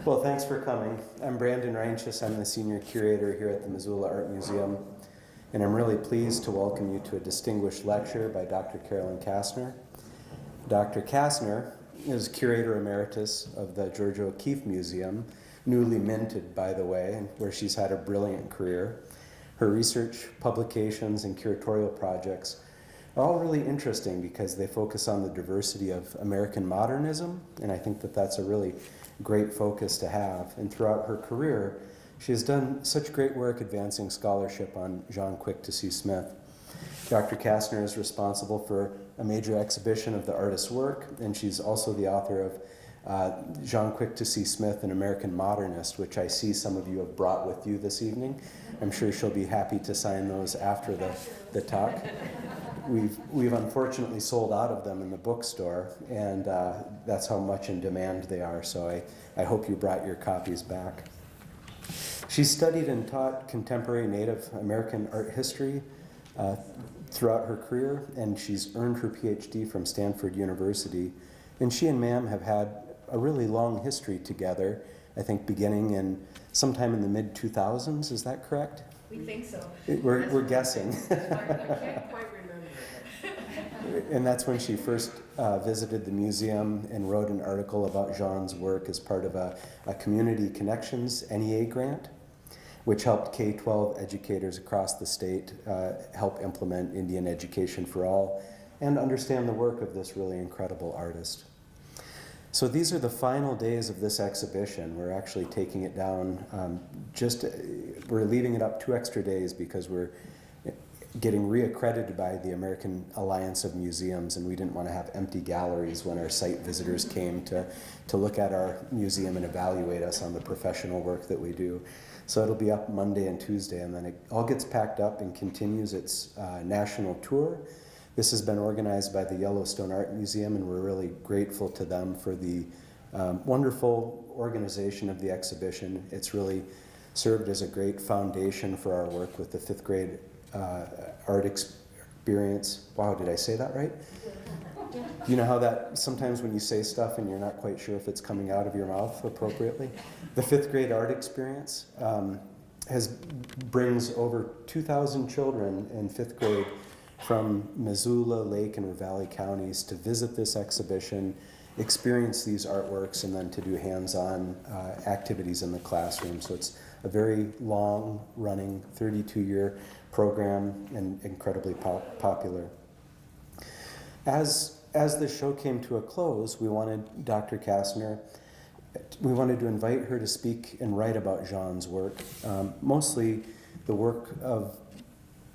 Well, thanks for coming. I'm Brandon Reinches. I'm the senior curator here at the Missoula Art Museum, and I'm really pleased to welcome you to a distinguished lecture by Dr. Carolyn Kastner. Dr. Kastner is curator emeritus of the Georgia O'Keeffe Museum, newly minted, by the way, where she's had a brilliant career. Her research, publications, and curatorial projects are all really interesting because they focus on the diversity of American modernism, and I think that that's a really great focus to have. And throughout her career, she has done such great work advancing scholarship on Jean Quick to C. Smith. Dr. Kastner is responsible for a major exhibition of the artist's work, and she's also the author of Jean Quick to C. Smith, an American Modernist, which I see some of you have brought with you this evening. I'm sure she'll be happy to sign those after the talk. We've unfortunately sold out of them in the bookstore, and that's how much in demand they are, so I hope you brought your copies back. She studied and taught contemporary Native American art history throughout her career, and she's earned her PhD from Stanford University. And she and Ma'am have had a really long history together, I think beginning in sometime in the mid-2000s, is that correct? We think so. We're guessing. I can't quite remember. And that's when she first visited the museum and wrote an article about Jean's work as part of a Community Connections NEA grant, which helped K-12 educators across the state help implement Indian education for all and understand the work of this really incredible artist. So these are the final days of this exhibition. We're actually taking it down, we're leaving it up 2 extra days because we're getting reaccredited by the American Alliance of Museums, and we didn't want to have empty galleries when our site visitors came to look at our museum and evaluate us on the professional work that we do. So it'll be up Monday and Tuesday, and then it all gets packed up and continues its national tour. This has been organized by the Yellowstone Art Museum, and we're really grateful to them for the wonderful organization of the exhibition. It's really served as a great foundation for our work with the 5th grade art experience. Wow, did I say that right? You know how that sometimes when you say stuff and you're not quite sure if it's coming out of your mouth appropriately? The 5th grade art experience brings over 2,000 children in 5th grade from Missoula, Lake, and Ravalli counties to visit this exhibition, experience these artworks, and then to do hands-on activities in the classroom. So it's a very long-running 32-year program and incredibly popular. As the show came to a close, we wanted Dr. Kastner, we wanted to invite her to speak and write about Jean's work, mostly the work of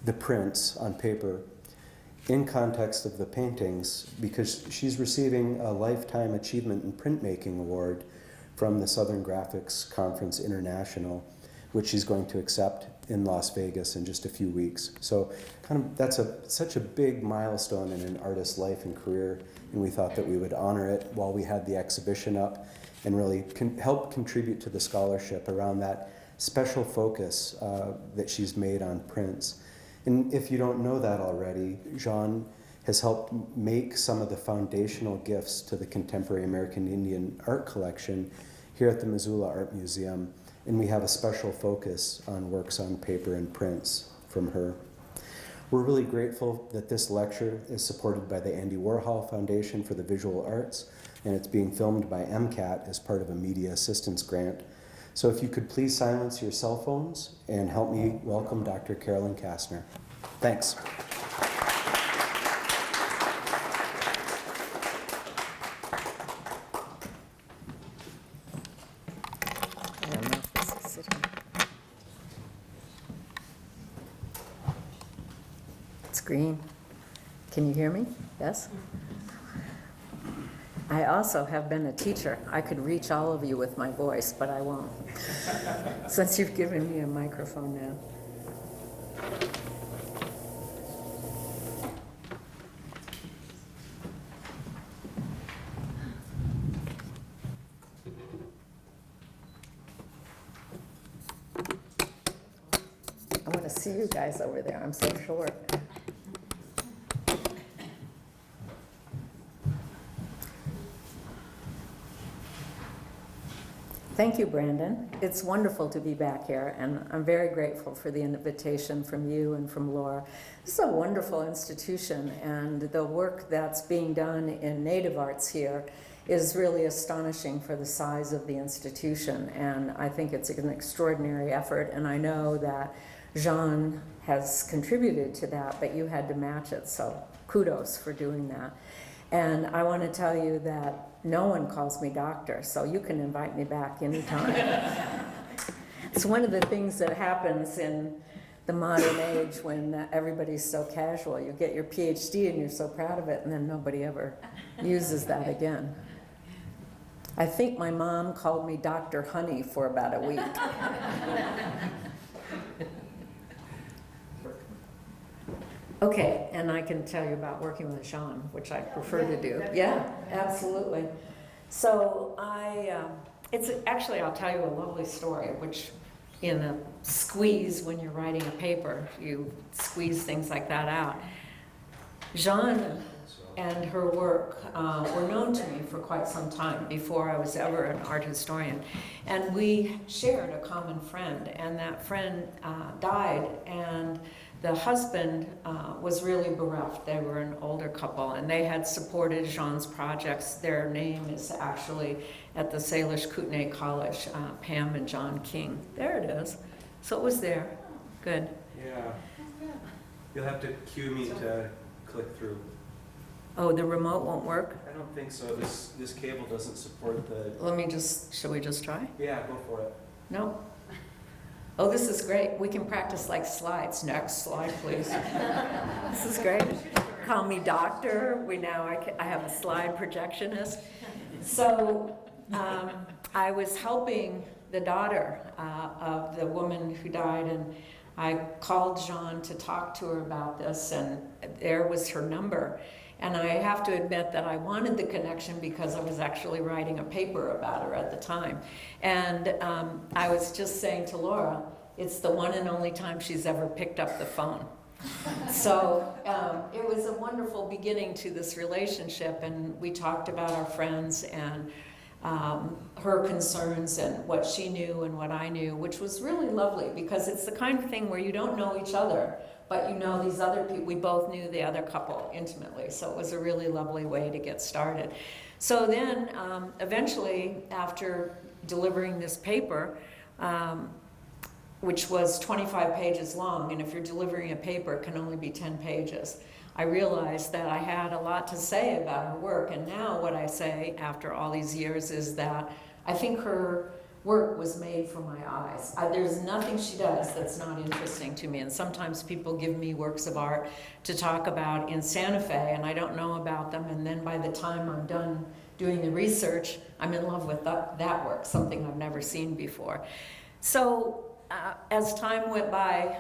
the prints on paper in context of the paintings, because she's receiving a Lifetime Achievement in Printmaking Award from the Southern Graphics Conference International, which she's going to accept in Las Vegas in just a few weeks. So that's such a big milestone in an artist's life and career, and we thought that we would honor it while we had the exhibition up and really help contribute to the scholarship around that special focus that she's made on prints. And if you don't know that already, Jean has helped make some of the foundational gifts to the contemporary American Indian art collection here at the Missoula Art Museum. And we have a special focus on works on paper and prints from her. We're really grateful that this lecture is supported by the Andy Warhol Foundation for the Visual Arts, and it's being filmed by MCAT as part of a media assistance grant. So if you could please silence your cell phones and help me welcome Dr. Carolyn Kastner. Thanks. It's green. Can you hear me? Yes? I also have been a teacher. I could reach all of you with my voice, but I won't, since you've given me a microphone now. I want to see you guys over there. I'm so short. Thank you, Brandon. It's wonderful to be back here, and I'm very grateful for the invitation from you and from Laura. This is a wonderful institution, and the work that's being done in Native arts here is really astonishing for the size of the institution, and I think it's an extraordinary effort, and I know that Jean has contributed to that, but you had to match it, so kudos for doing that. And I want to tell you that no one calls me doctor, so you can invite me back anytime. It's one of the things that happens in the modern age when everybody's so casual. You get your PhD and you're so proud of it, and then nobody ever uses that again. I think my mom called me Dr. Honey for about a week. Okay, and I can tell you about working with Jean, which I prefer to do. Yeah, absolutely. So it's actually, I'll tell you a lovely story, which in a squeeze when you're writing a paper, you squeeze things like that out. Jean and her work were known to me for quite some time before I was ever an art historian. And we shared a common friend, and that friend died, and the husband was really bereft. They were an older couple, and they had supported Jean's projects. Their name is actually at the Salish Kootenai College, Pam and John King. There it is. So it was there. Good. Yeah. You'll have to cue me to click through. Oh, the remote won't work? I don't think so. This cable doesn't support the... Let me just, shall we just try? Yeah, go for it. No? Oh, this is great. We can practice like slides. Next slide, please. This is great. Call me doctor. I have a slide projectionist. So I was helping the daughter of the woman who died, and I called Jean to talk to her about this, and there was her number. And I have to admit that I wanted the connection because I was actually writing a paper about her at the time. And I was just saying to Laura, it's the one and only time she's ever picked up the phone. So it was a wonderful beginning to this relationship, and we talked about our friends and her concerns and what she knew and what I knew, which was really lovely because it's the kind of thing where you don't know each other, but you know these other people. We both knew the other couple intimately, so it was a really lovely way to get started. So then eventually, after delivering this paper, which was 25 pages long, and if you're delivering a paper, it can only be 10 pages, I realized that I had a lot to say about her work, and now what I say after all these years is that I think her work was made for my eyes. There's nothing she does that's not interesting to me, and sometimes people give me works of art to talk about in Santa Fe, and I don't know about them, and then by the time I'm done doing the research, I'm in love with that work, something I've never seen before. So as time went by,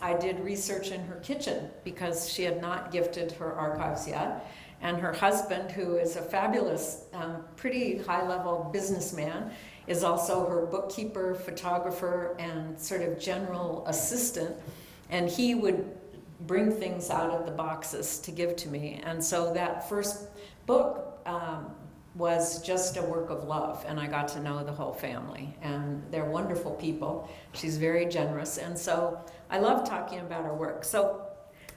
I did research in her kitchen because she had not gifted her archives yet. And her husband, who is a fabulous, pretty high-level businessman, is also her bookkeeper, photographer, and sort of general assistant. And he would bring things out of the boxes to give to me. And so that first book was just a work of love, and I got to know the whole family, and they're wonderful people. She's very generous, and so I love talking about her work. So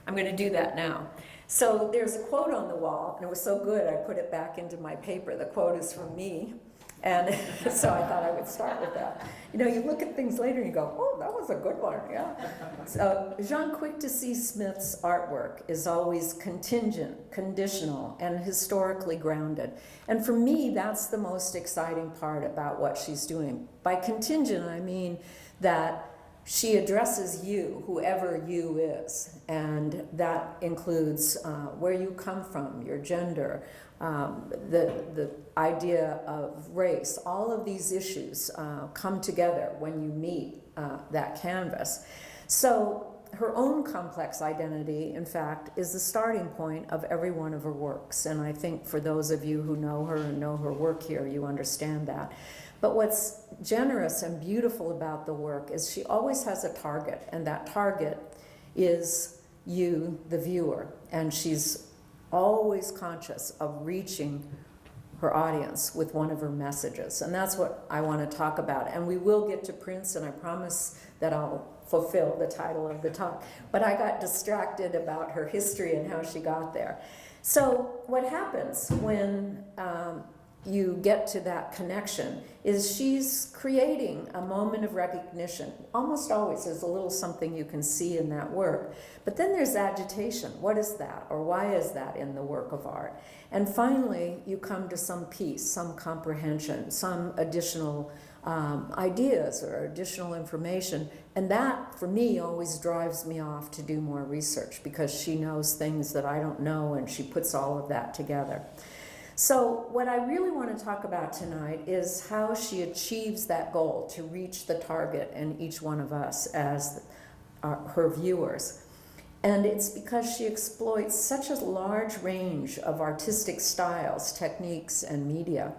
I'm going to do that now. So there's a quote on the wall, and it was so good I put it back into my paper. The quote is from me, and so I thought I would start with that. You know, you look at things later and you go, oh, that was a good one, yeah. So Jean Quick-to-See Smith's artwork is always contingent, conditional, and historically grounded. And for me, that's the most exciting part about what she's doing. By contingent, I mean that she addresses you, whoever you is, and that includes where you come from, your gender, the idea of race. All of these issues come together when you meet that canvas. So her own complex identity, in fact, is the starting point of every one of her works. And I think for those of you who know her and know her work here, you understand that. But what's generous and beautiful about the work is she always has a target, and that target is you, the viewer. And she's always conscious of reaching her audience with one of her messages. And that's what I want to talk about. And we will get to Prince, and I promise that I'll fulfill the title of the talk. But I got distracted about her history and how she got there. So what happens when you get to that connection is she's creating a moment of recognition. Almost always there's a little something you can see in that work. But then there's agitation. What is that? Or why is that in the work of art? And finally, you come to some peace, some comprehension, some additional ideas or additional information. And that, for me, always drives me off to do more research, because she knows things that I don't know, and she puts all of that together. So what I really want to talk about tonight is how she achieves that goal to reach the target in each one of us as her viewers. And it's because she exploits such a large range of artistic styles, techniques, and media,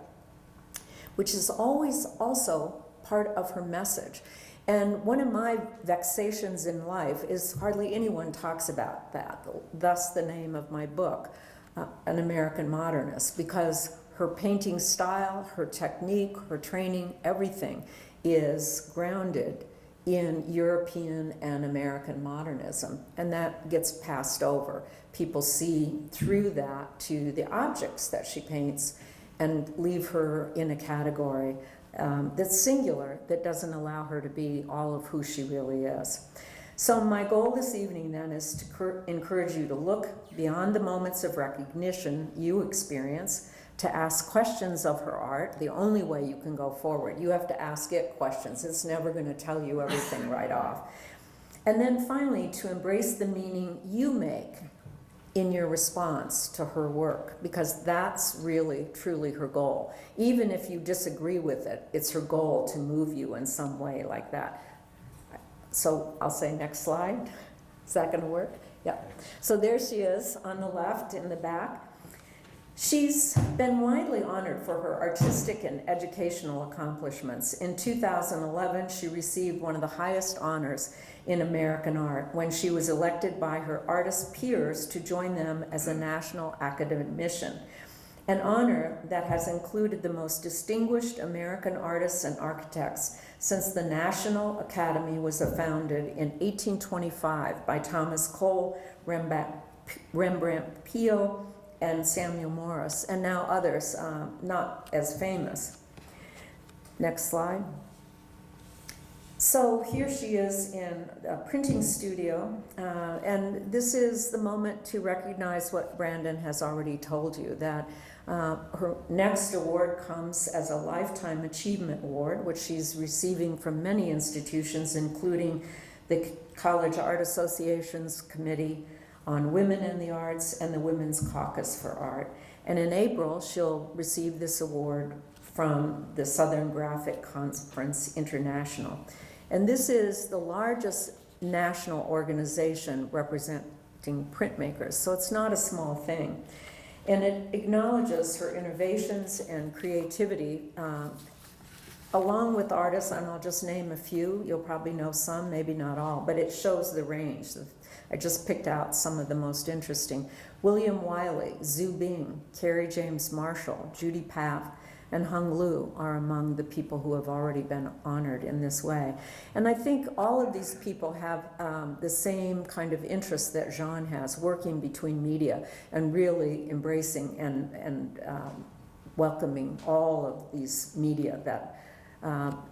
which is always also part of her message. And one of my vexations in life is hardly anyone talks about that, thus the name of my book, An American Modernist, because her painting style, her technique, her training, everything is grounded in European and American modernism, and that gets passed over. People see through that to the objects that she paints and leave her in a category that's singular, that doesn't allow her to be all of who she really is. So my goal this evening then is to encourage you to look beyond the moments of recognition you experience, to ask questions of her art. The only way you can go forward, you have to ask it questions. It's never going to tell you everything right off. And then finally, to embrace the meaning you make in your response to her work, because that's really, truly her goal. Even if you disagree with it, it's her goal to move you in some way like that. So I'll say next slide. Is that going to work? Yeah. So there she is on the left in the back. She's been widely honored for her artistic and educational accomplishments. In 2011, she received one of the highest honors in American art when she was elected by her artist peers to join them as a national academician, an honor that has included the most distinguished American artists and architects since the National Academy was founded in 1825 by Thomas Cole, Rembrandt Peale, and Samuel Morse, and now others not as famous. Next slide. So here she is in a printing studio, and this is the moment to recognize what Brandon has already told you, that her next award comes as a Lifetime Achievement Award, which she's receiving from many institutions, including the College Art Association's Committee on Women in the Arts and the Women's Caucus for Art. And in April, she'll receive this award from the Southern Graphic Conference International. And this is the largest national organization representing printmakers, so it's not a small thing. And it acknowledges her innovations and creativity, along with artists, and I'll just name a few. You'll probably know some, maybe not all, but it shows the range. I just picked out some of the most interesting. William Wiley, Zhu Bing, Carrie James Marshall, Judy Paff, and Hung Lu are among the people who have already been honored in this way. And I think all of these people have the same kind of interest that Jean has, working between media and really embracing and welcoming all of these media that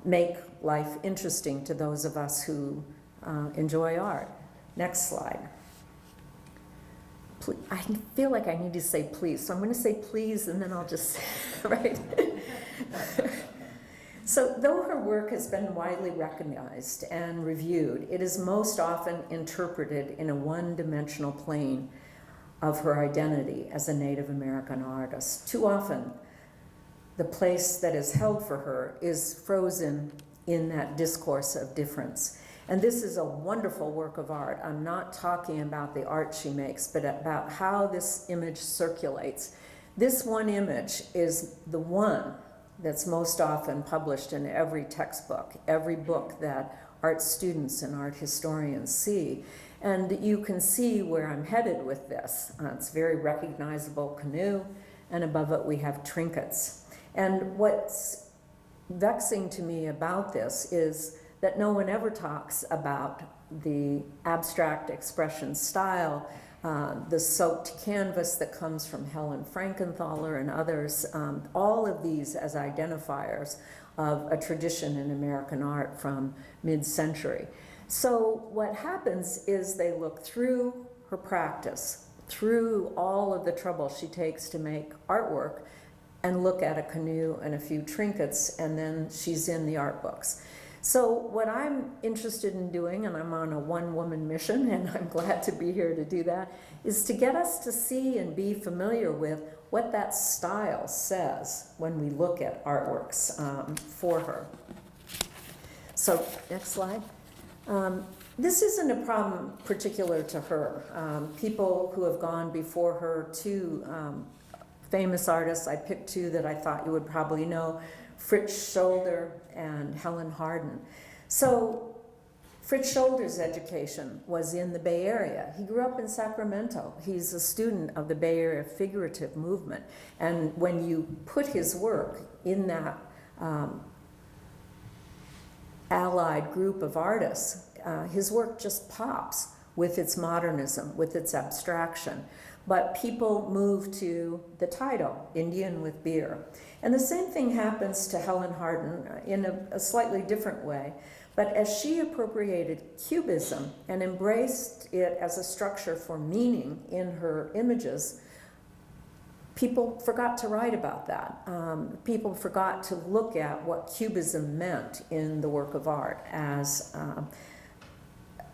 make life interesting to those of us who enjoy art. Next slide. I feel like I need to say please, so I'm going to say please, and then I'll just, right? So though her work has been widely recognized and reviewed, it is most often interpreted in a one-dimensional plane of her identity as a Native American artist. Too often, the place that is held for her is frozen in that discourse of difference. And this is a wonderful work of art. I'm not talking about the art she makes, but about how this image circulates. This one image is the one that's most often published in every textbook, every book that art students and art historians see. And you can see where I'm headed with this. It's a very recognizable canoe, and above it we have trinkets. And what's vexing to me about this is that no one ever talks about the abstract expression style, the soaked canvas that comes from Helen Frankenthaler and others, all of these as identifiers of a tradition in American art from mid-century. So what happens is they look through her practice, through all of the trouble she takes to make artwork, and look at a canoe and a few trinkets, and then she's in the art books. So what I'm interested in doing, and I'm on a one-woman mission, and I'm glad to be here to do that, is to get us to see and be familiar with what that style says when we look at artworks for her. So, next slide. This isn't a problem particular to her. People who have gone before her, two famous artists, I picked two that I thought you would probably know, Fritz Scholder and Helen Hardin. So Fritz Scholder's education was in the Bay Area. He grew up in Sacramento. He's a student of the Bay Area figurative movement. And when you put his work in that allied group of artists, his work just pops with its modernism, with its abstraction. But people move to the title, Indian with Beer. And the same thing happens to Helen Hardin in a slightly different way. But as she appropriated Cubism and embraced it as a structure for meaning in her images, people forgot to write about that. People forgot to look at what Cubism meant in the work of art as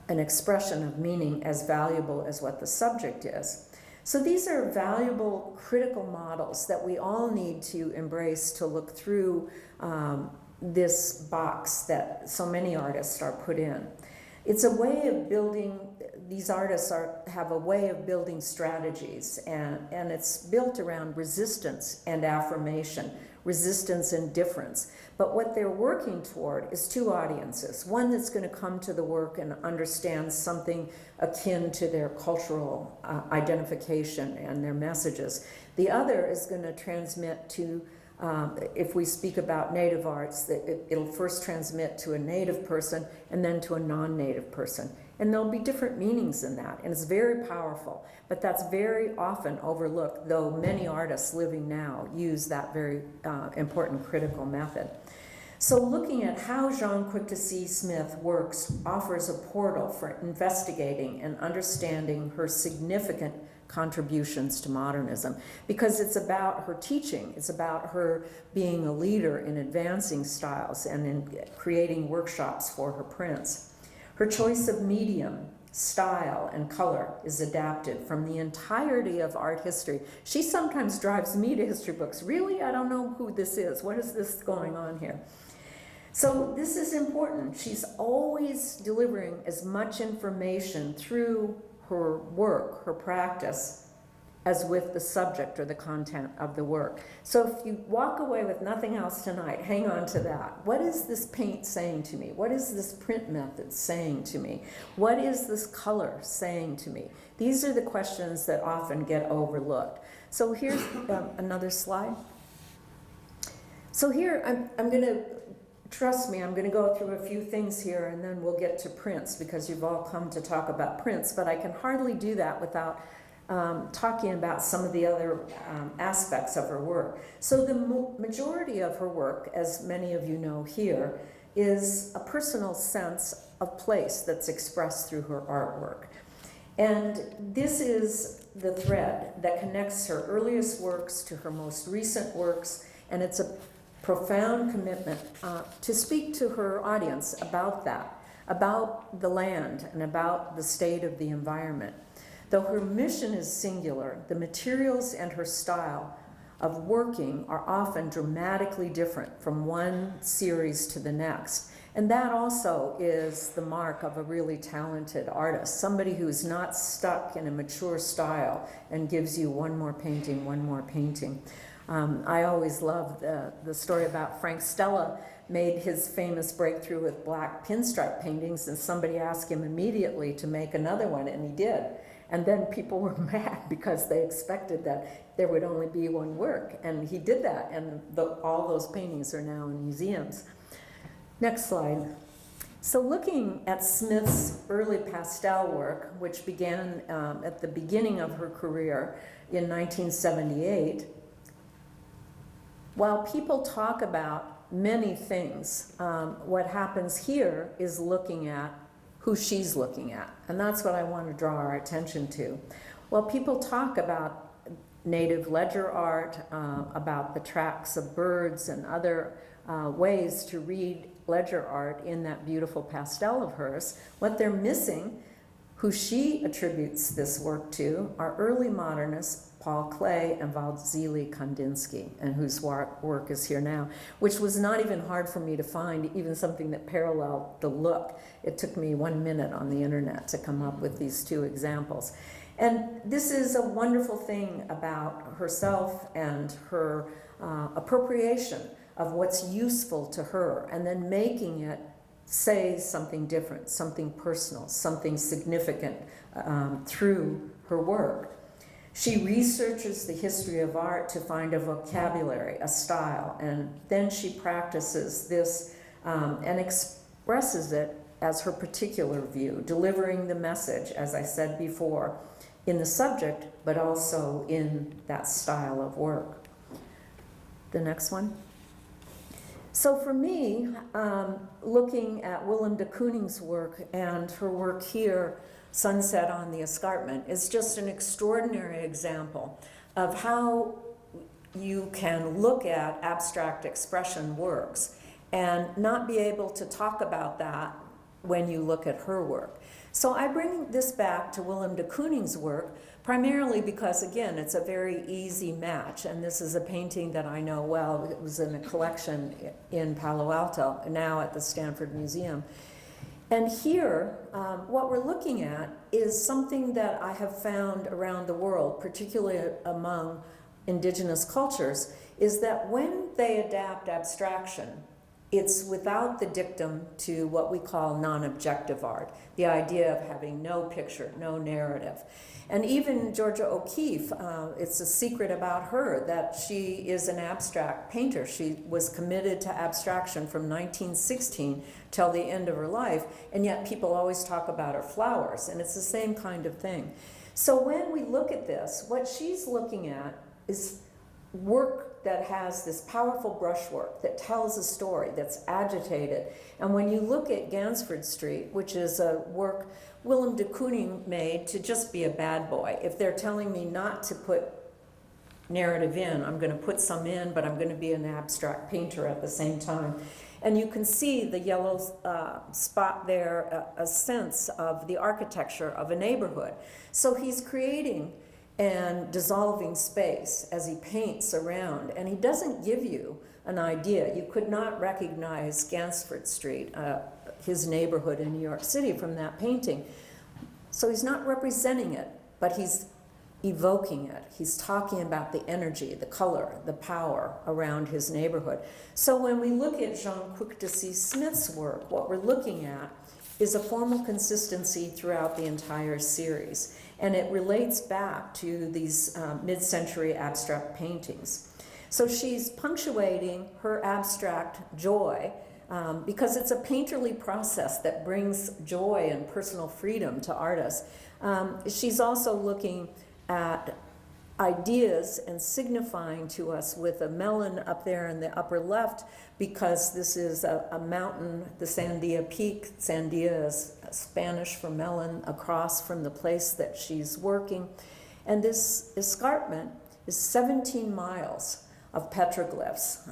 an expression of meaning as valuable as what the subject is. So these are valuable critical models that we all need to embrace to look through this box that so many artists are put in. It's a way of building, these artists have a way of building strategies, and it's built around resistance and affirmation, resistance and difference. But what they're working toward is two audiences. One that's going to come to the work and understand something akin to their cultural identification and their messages. The other is going to transmit to, if we speak about native arts, it'll first transmit to a native person and then to a non-native person. And there'll be different meanings in that, and it's very powerful. But that's very often overlooked, though many artists living now use that very important critical method. So looking at how Jean Quick-to-See Smith works offers a portal for investigating and understanding her significant contributions to modernism, because it's about her teaching, it's about her being a leader in advancing styles and in creating workshops for her prints. Her choice of medium, style, and color is adapted from the entirety of art history. She sometimes drives me to history books. Really? I don't know who this is. What is this going on here? So this is important. She's always delivering as much information through her work, her practice, as with the subject or the content of the work. So if you walk away with nothing else tonight, hang on to that. What is this paint saying to me? What is this print method saying to me? What is this color saying to me? These are the questions that often get overlooked. So here's another slide. So here I'm going to, trust me, I'm going to go through a few things here and then we'll get to prints, because you've all come to talk about prints, but I can hardly do that without talking about some of the other aspects of her work. So the majority of her work, as many of you know here, is a personal sense of place that's expressed through her artwork. And this is the thread that connects her earliest works to her most recent works, and it's a profound commitment to speak to her audience about that, about the land and about the state of the environment. Though her mission is singular, the materials and her style of working are often dramatically different from one series to the next. And that also is the mark of a really talented artist, somebody who's not stuck in a mature style and gives you one more painting, one more painting. I always love the story about Frank Stella made his famous breakthrough with black pinstripe paintings, and somebody asked him immediately to make another one, and he did. And then people were mad because they expected that there would only be one work. And he did that, and all those paintings are now in museums. Next slide. So looking at Smith's early pastel work, which began at the beginning of her career in 1978, while people talk about many things, what happens here is looking at who she's looking at. And that's what I want to draw our attention to. While people talk about native ledger art, about the tracks of birds and other ways to read ledger art in that beautiful pastel of hers, what they're missing, who she attributes this work to, are early modernists Paul Klee and Wassily Kandinsky, and whose work is here now, which was not even hard for me to find, even something that paralleled the look. It took me 1 minute on the internet to come up with these two examples. And this is a wonderful thing about herself and her appropriation of what's useful to her, and then making it say something different, something personal, something significant through her work. She researches the history of art to find a vocabulary, a style, and then she practices this and expresses it as her particular view, delivering the message, as I said before, in the subject, but also in that style of work. The next one. So for me, looking at Willem de Kooning's work and her work here, Sunset on the Escarpment, is just an extraordinary example of how you can look at abstract expression works and not be able to talk about that when you look at her work. So I bring this back to Willem de Kooning's work primarily because, again, it's a very easy match, and this is a painting that I know well. It was in a collection in Palo Alto, now at the Stanford Museum. And here, what we're looking at is something that I have found around the world, particularly among indigenous cultures, is that when they adapt abstraction, it's without the dictum to what we call non-objective art, the idea of having no picture, no narrative. And even Georgia O'Keeffe, it's a secret about her that she is an abstract painter. She was committed to abstraction from 1916 till the end of her life, and yet people always talk about her flowers, and it's the same kind of thing. So when we look at this, what she's looking at is work that has this powerful brushwork that tells a story, that's agitated. And when you look at Gansford Street, which is a work Willem de Kooning made to just be a bad boy. If they're telling me not to put narrative in, I'm going to put some in, but I'm going to be an abstract painter at the same time. And you can see the yellow spot there, a sense of the architecture of a neighborhood. So he's creating and dissolving space as he paints around, and he doesn't give you an idea. You could not recognize Gansford Street, his neighborhood in New York City, from that painting. So he's not representing it, but he's evoking it. He's talking about the energy, the color, the power around his neighborhood. So when we look at Jean Quick-de-See Smith's work, what we're looking at is a formal consistency throughout the entire series. And it relates back to these mid-century abstract paintings. So she's punctuating her abstract joy because it's a painterly process that brings joy and personal freedom to artists. She's also looking at ideas and signifying to us with a melon up there in the upper left, because this is a mountain, the Sandia Peak. Sandia is Spanish for melon, across from the place that she's working. And this escarpment is 17 miles of petroglyphs.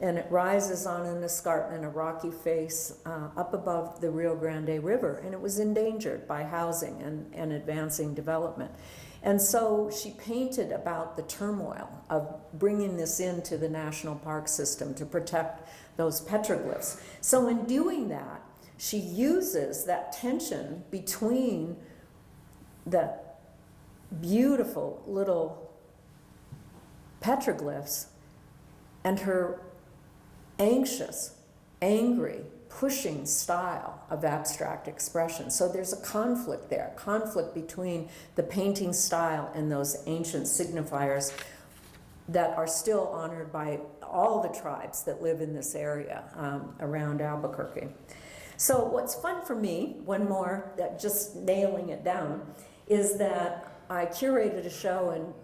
And it rises on an escarpment, a rocky face, up above the Rio Grande River. And it was endangered by housing and advancing development. And so she painted about the turmoil of bringing this into the national park system to protect those petroglyphs. So in doing that, she uses that tension between the beautiful little petroglyphs and her anxious, angry pushing style of abstract expression. So there's a conflict there, conflict between the painting style and those ancient signifiers that are still honored by all the tribes that live in this area around Albuquerque. So what's fun for me, one more, that just nailing it down, is that I curated a show in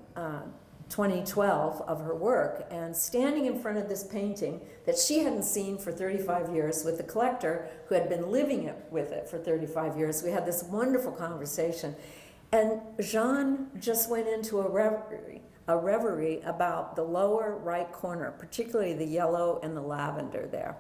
2012 of her work, and standing in front of this painting that she hadn't seen for 35 years with the collector who had been living with it for 35 years, we had this wonderful conversation. And Jean just went into a reverie about the lower right corner, particularly the yellow and the lavender there.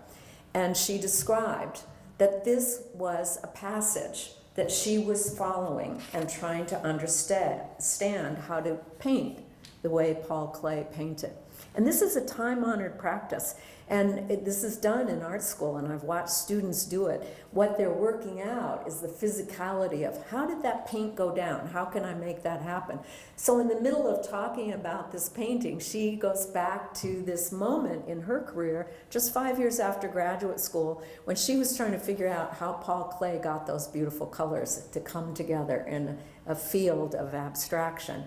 And she described that this was a passage that she was following and trying to understand how to paint the way Paul Klee painted. And this is a time-honored practice, and this is done in art school, and I've watched students do it. What they're working out is the physicality of how did that paint go down? How can I make that happen? So in the middle of talking about this painting, she goes back to this moment in her career, just 5 years after graduate school, when she was trying to figure out how Paul Klee got those beautiful colors to come together in a field of abstraction.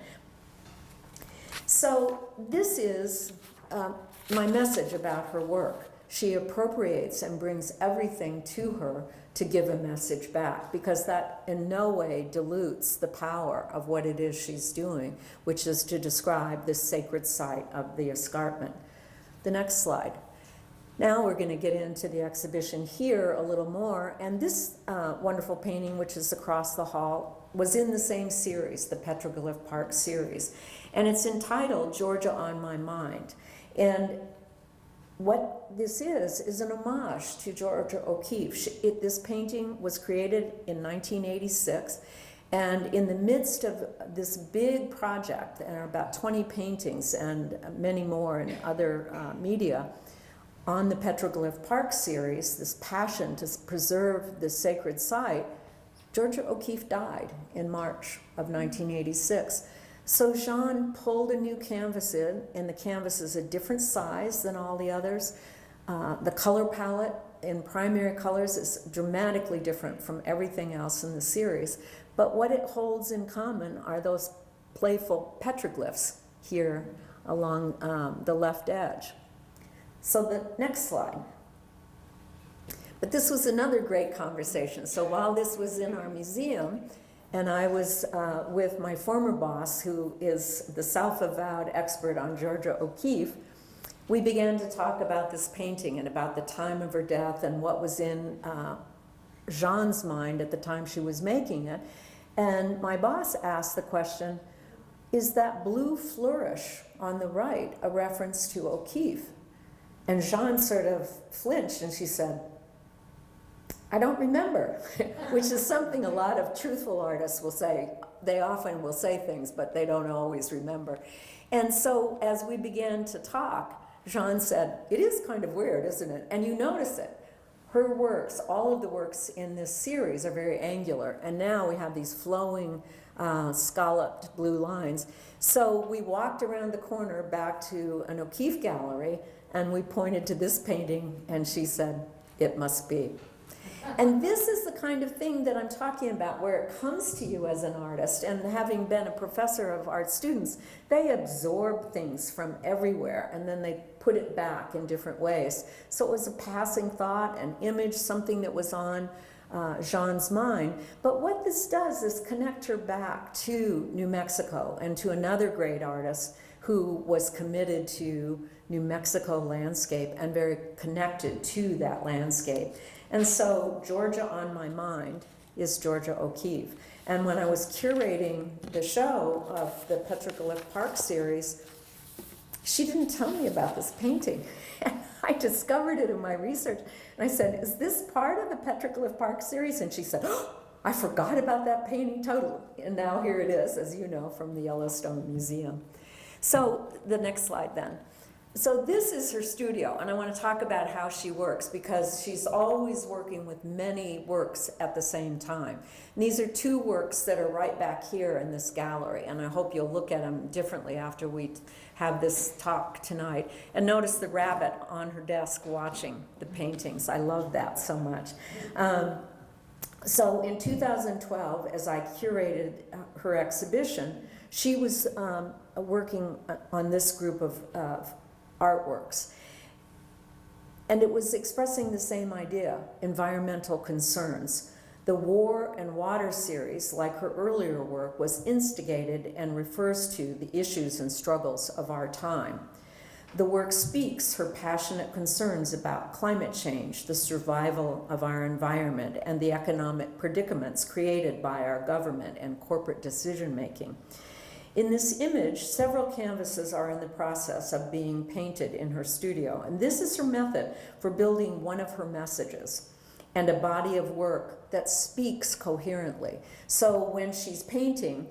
So this is my message about her work. She appropriates and brings everything to her to give a message back, because that in no way dilutes the power of what it is she's doing, which is to describe this sacred site of the escarpment. The next slide. Now we're going to get into the exhibition here a little more, and this wonderful painting, which is across the hall, was in the same series, the Petroglyph Park series, and it's entitled Georgia on My Mind. And what this is an homage to Georgia O'Keeffe. This painting was created in 1986, and in the midst of this big project, there are about 20 paintings and many more in other media, on the Petroglyph Park series, this passion to preserve this sacred site, Georgia O'Keeffe died in March of 1986. So Jean pulled a new canvas in, and the canvas is a different size than all the others. The color palette in primary colors is dramatically different from everything else in the series. But what it holds in common are those playful petroglyphs here along the left edge. So the next slide. But this was another great conversation. So while this was in our museum, and I was with my former boss, who is the self-avowed expert on Georgia O'Keeffe, we began to talk about this painting and about the time of her death and what was in Jean's mind at the time she was making it. And my boss asked the question, is that blue flourish on the right a reference to O'Keeffe? And Jean sort of flinched and she said, I don't remember, which is something a lot of truthful artists will say. They often will say things, but they don't always remember. And so as we began to talk, Jean said, it is kind of weird, isn't it? And you notice it. Her works, all of the works in this series are very angular, and now we have these flowing, scalloped blue lines. So we walked around the corner back to an O'Keeffe gallery, and we pointed to this painting, and she said, it must be. And this is the kind of thing that I'm talking about, where it comes to you as an artist, and having been a professor of art students, they absorb things from everywhere, and then they put it back in different ways. So it was a passing thought, an image, something that was on Jean's mind. But what this does is connect her back to New Mexico and to another great artist who was committed to New Mexico landscape and very connected to that landscape. And so Georgia on My Mind is Georgia O'Keeffe. And when I was curating the show of the Petroglyph Park series, she didn't tell me about this painting. And I discovered it in my research. And I said, is this part of the Petroglyph Park series? And she said, oh, I forgot about that painting totally. And now here it is, as you know, from the Yellowstone Museum. So the next slide then. So this is her studio, and I want to talk about how she works because she's always working with many works at the same time. And these are two works that are right back here in this gallery, and I hope you'll look at them differently after we have this talk tonight. And notice the rabbit on her desk watching the paintings. I love that so much. So in 2012, as I curated her exhibition, she was working on this group of artworks. And it was expressing the same idea, environmental concerns. The War and Water series, like her earlier work, was instigated and refers to the issues and struggles of our time. The work speaks her passionate concerns about climate change, the survival of our environment, and the economic predicaments created by our government and corporate decision-making. In this image, several canvases are in the process of being painted in her studio, and this is her method for building one of her messages and a body of work that speaks coherently. So when she's painting,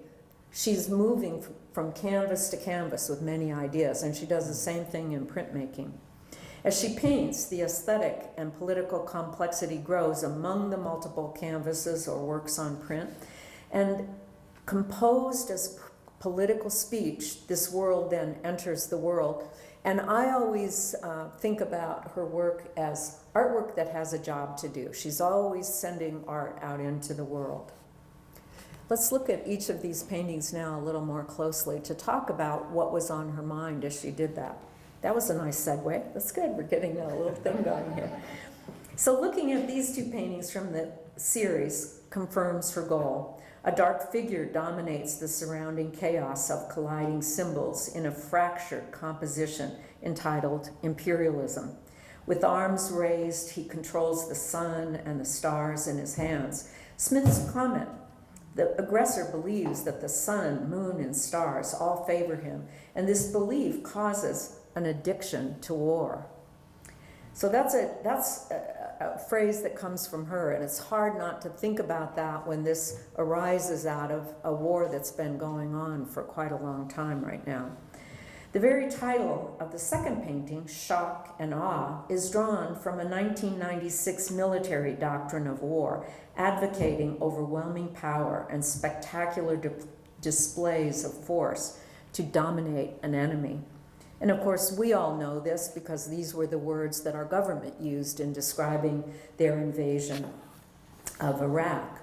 she's moving from canvas to canvas with many ideas, and she does the same thing in printmaking. As she paints, the aesthetic and political complexity grows among the multiple canvases or works on print, and composed as political speech, this world then enters the world. And I always think about her work as artwork that has a job to do. She's always sending art out into the world. Let's look at each of these paintings now a little more closely to talk about what was on her mind as she did that. That was a nice segue. That's good. We're getting a little thing going here. So looking at these two paintings from the series confirms her goal. A dark figure dominates the surrounding chaos of colliding symbols in a fractured composition entitled Imperialism. With arms raised, he controls the sun and the stars in his hands. Smith's comment: the aggressor believes that the sun, moon, and stars all favor him, and this belief causes an addiction to war. So that's a phrase that comes from her, and it's hard not to think about that when this arises out of a war that's been going on for quite a long time right now. The very title of the second painting, Shock and Awe, is drawn from a 1996 military doctrine of war, advocating overwhelming power and spectacular displays of force to dominate an enemy. And of course, we all know this because these were the words that our government used in describing their invasion of Iraq.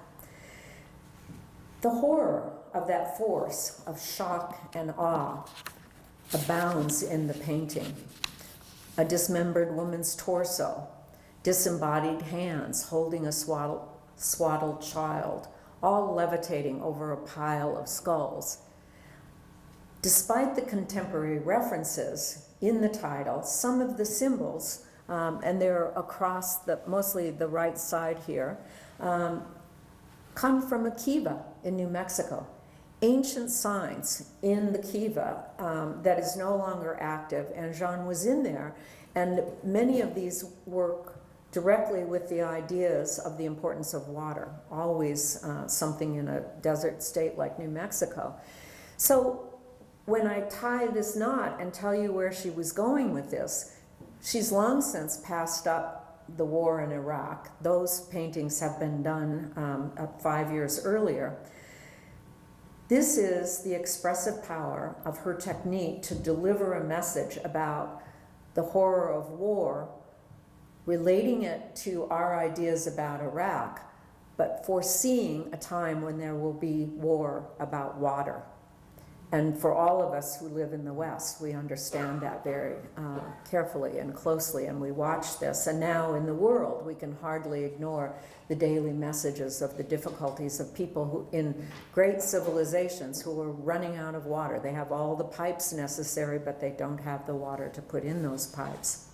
The horror of that force of shock and awe abounds in the painting. A dismembered woman's torso, disembodied hands holding a swaddled child, all levitating over a pile of skulls. Despite the contemporary references in the title, some of the symbols, and they're across mostly the right side here, come from a kiva in New Mexico. Ancient signs in the kiva that is no longer active, and Jean was in there, and many of these work directly with the ideas of the importance of water, always something in a desert state like New Mexico. So when I tie this knot and tell you where she was going with this, she's long since passed up the war in Iraq. Those paintings have been done 5 years earlier. This is the expressive power of her technique to deliver a message about the horror of war, relating it to our ideas about Iraq, but foreseeing a time when there will be war about water. And for all of us who live in the West, we understand that very carefully and closely, and we watch this. And now in the world, we can hardly ignore the daily messages of the difficulties of people who, in great civilizations, who are running out of water. They have all the pipes necessary, but they don't have the water to put in those pipes.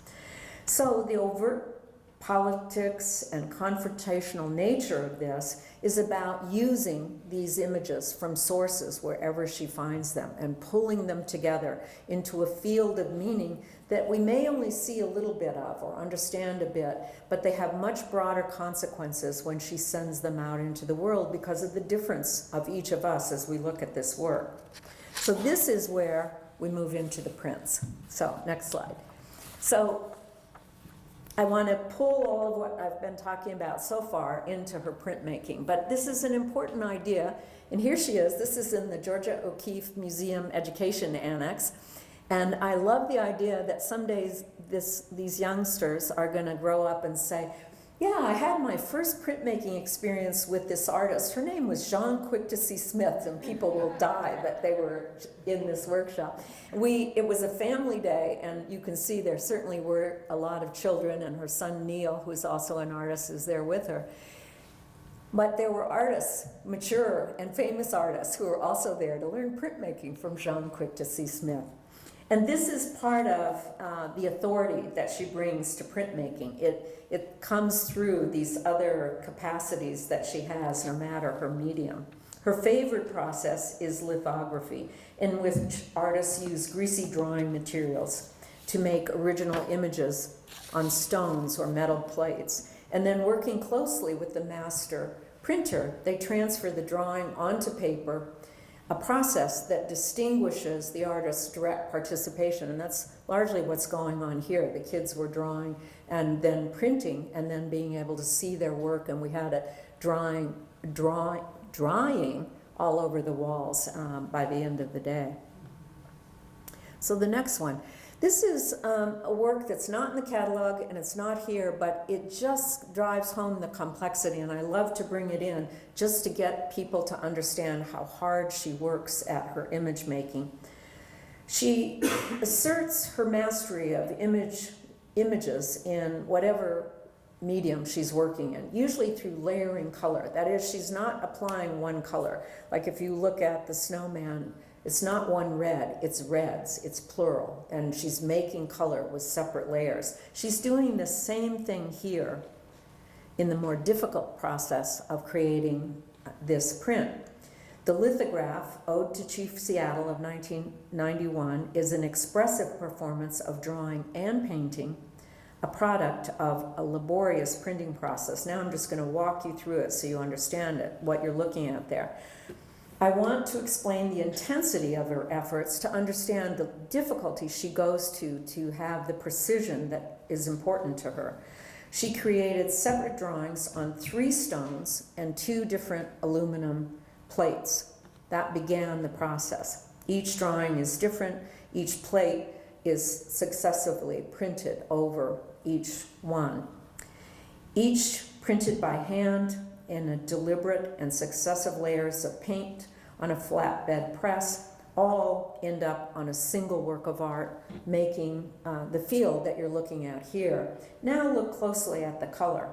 So the overt politics and confrontational nature of this is about using these images from sources wherever she finds them and pulling them together into a field of meaning that we may only see a little bit of or understand a bit, but they have much broader consequences when she sends them out into the world because of the difference of each of us as we look at this work. So this is where we move into the prints. So next slide. So I want to pull all of what I've been talking about so far into her printmaking, but this is an important idea, and here she is. This is in the Georgia O'Keeffe Museum Education Annex, and I love the idea that some days these youngsters are going to grow up and say, yeah, I had my first printmaking experience with this artist. Her name was Jean Quick-to-See Smith, and people will die, but they were in this workshop. It was a family day, and you can see there certainly were a lot of children, and her son Neil, who's also an artist, is there with her. But there were artists, mature and famous artists, who were also there to learn printmaking from Jean Quick-to-See Smith. And this is part of the authority that she brings to printmaking. It comes through these other capacities that she has, no matter her medium. Her favorite process is lithography, in which artists use greasy drawing materials to make original images on stones or metal plates. And then working closely with the master printer, they transfer the drawing onto paper, a process that distinguishes the artist's direct participation. And that's largely what's going on here. The kids were drawing and then printing and then being able to see their work, and we had it drying all over the walls by the end of the day. So the next one. This is a work that's not in the catalog and it's not here, but it just drives home the complexity, and I love to bring it in just to get people to understand how hard she works at her image making. She asserts her mastery of images in whatever medium she's working in, usually through layering color. That is, she's not applying one color. Like if you look at the snowman, it's not one red, it's reds, it's plural, and she's making color with separate layers. She's doing the same thing here in the more difficult process of creating this print. The lithograph, Ode to Chief Seattle of 1991, is an expressive performance of drawing and painting, a product of a laborious printing process. Now I'm just going to walk you through it so you understand it, what you're looking at there. I want to explain the intensity of her efforts to understand the difficulty she goes to have the precision that is important to her. She created separate drawings on 3 stones and 2 different aluminum plates. That began the process. Each drawing is different. Each plate is successively printed over each one. Each printed by hand in a deliberate and successive layers of paint on a flatbed press, all end up on a single work of art, making the field that you're looking at here. Now look closely at the color.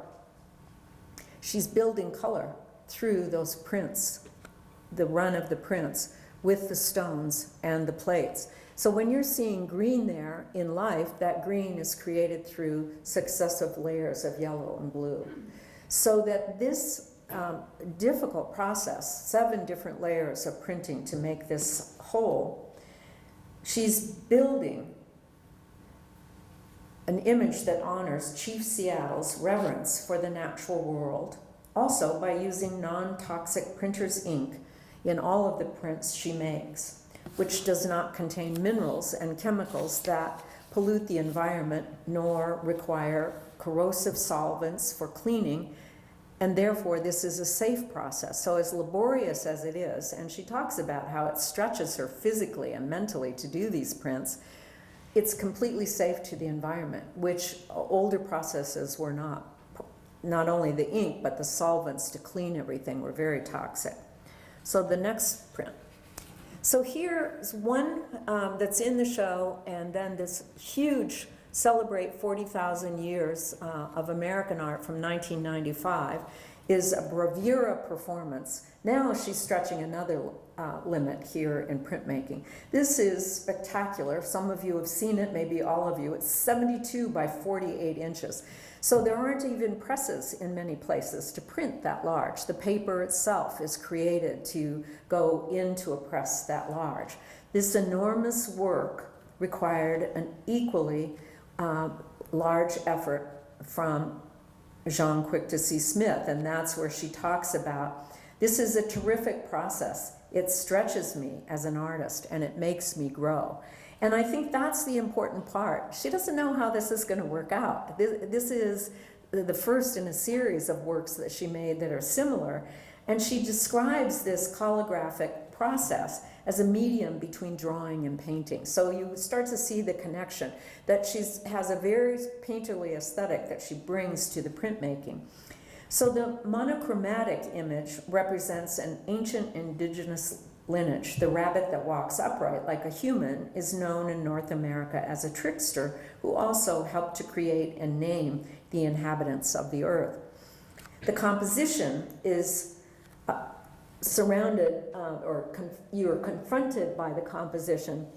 She's building color through those prints, the run of the prints, with the stones and the plates. So when you're seeing green there in life, that green is created through successive layers of yellow and blue. So that this difficult process, 7 different layers of printing to make this whole, she's building an image that honors Chief Seattle's reverence for the natural world, also by using non-toxic printer's ink in all of the prints she makes, which does not contain minerals and chemicals that pollute the environment nor require corrosive solvents for cleaning. And therefore, this is a safe process. So as laborious as it is, and she talks about how it stretches her physically and mentally to do these prints, it's completely safe to the environment, which older processes were not. Not only the ink, but the solvents to clean everything were very toxic. So the next print. So here's one that's in the show, and then this huge Celebrate 40,000 Years of American Art from 1995 is a bravura performance. Now she's stretching another limit here in printmaking. This is spectacular. Some of you have seen it, maybe all of you. It's 72 by 48 inches. So there aren't even presses in many places to print that large. The paper itself is created to go into a press that large. This enormous work required an equally large effort from Jean Quick-to-See Smith, and that's where she talks about this is a terrific process. it stretches me as an artist and it makes me grow. And I think that's the important part. She doesn't know how this is going to work out. This is the first in a series of works that she made that are similar. And she describes this calligraphic process as a medium between drawing and painting. So you start to see the connection, that she has a very painterly aesthetic that she brings to the printmaking. So the monochromatic image represents an ancient indigenous lineage. The rabbit that walks upright like a human is known in North America as a trickster who also helped to create and name the inhabitants of the earth. The composition is surrounded, you are confronted by the composition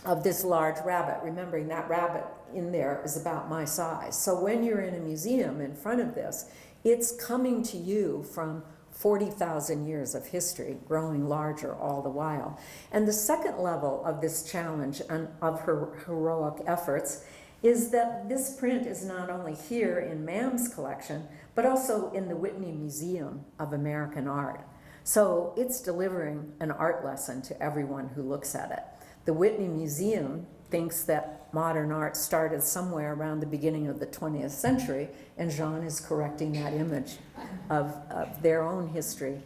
of this large rabbit, remembering that rabbit in there is about my size. So when you're in a museum in front of this, it's coming to you from 40,000 years of history, growing larger all the while. And the second level of this challenge and of her heroic efforts is that this print is not only here in Mam's collection, but also in the Whitney Museum of American Art. So it's delivering an art lesson to everyone who looks at it. The Whitney Museum thinks that modern art started somewhere around the beginning of the 20th century, and Jean is correcting that image of their own history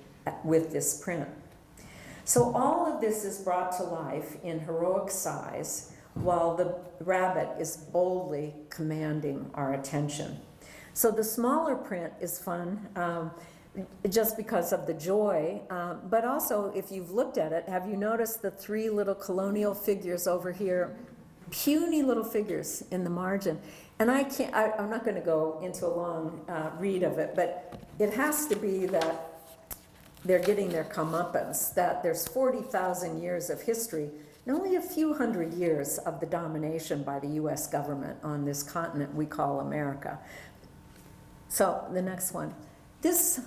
with this print. So all of this is brought to life in heroic size, while the rabbit is boldly commanding our attention. So the smaller print is fun, just because of the joy, but also if you've looked at it, have you noticed the three little colonial figures over here? Puny little figures in the margin. And I'm not going to go into a long read of it, but it has to be that they're getting their comeuppance, that there's 40,000 years of history and only a few hundred years of the domination by the US government on this continent we call America. So the next one. This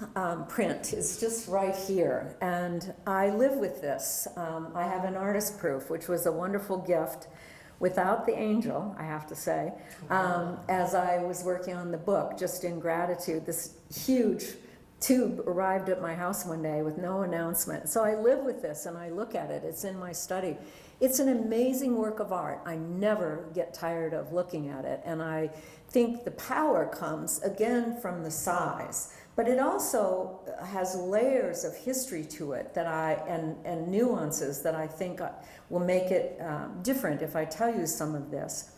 print is just right here, and I live with this. I have an artist proof, which was a wonderful gift without the angel, I have to say, as I was working on the book, just in gratitude. This huge tube arrived at my house one day with no announcement. So I live with this and I look at it. It's in my study. It's an amazing work of art. I never get tired of looking at it, and I think the power comes again from the size. But it also has layers of history to it that and nuances that I think will make it different if I tell you some of this.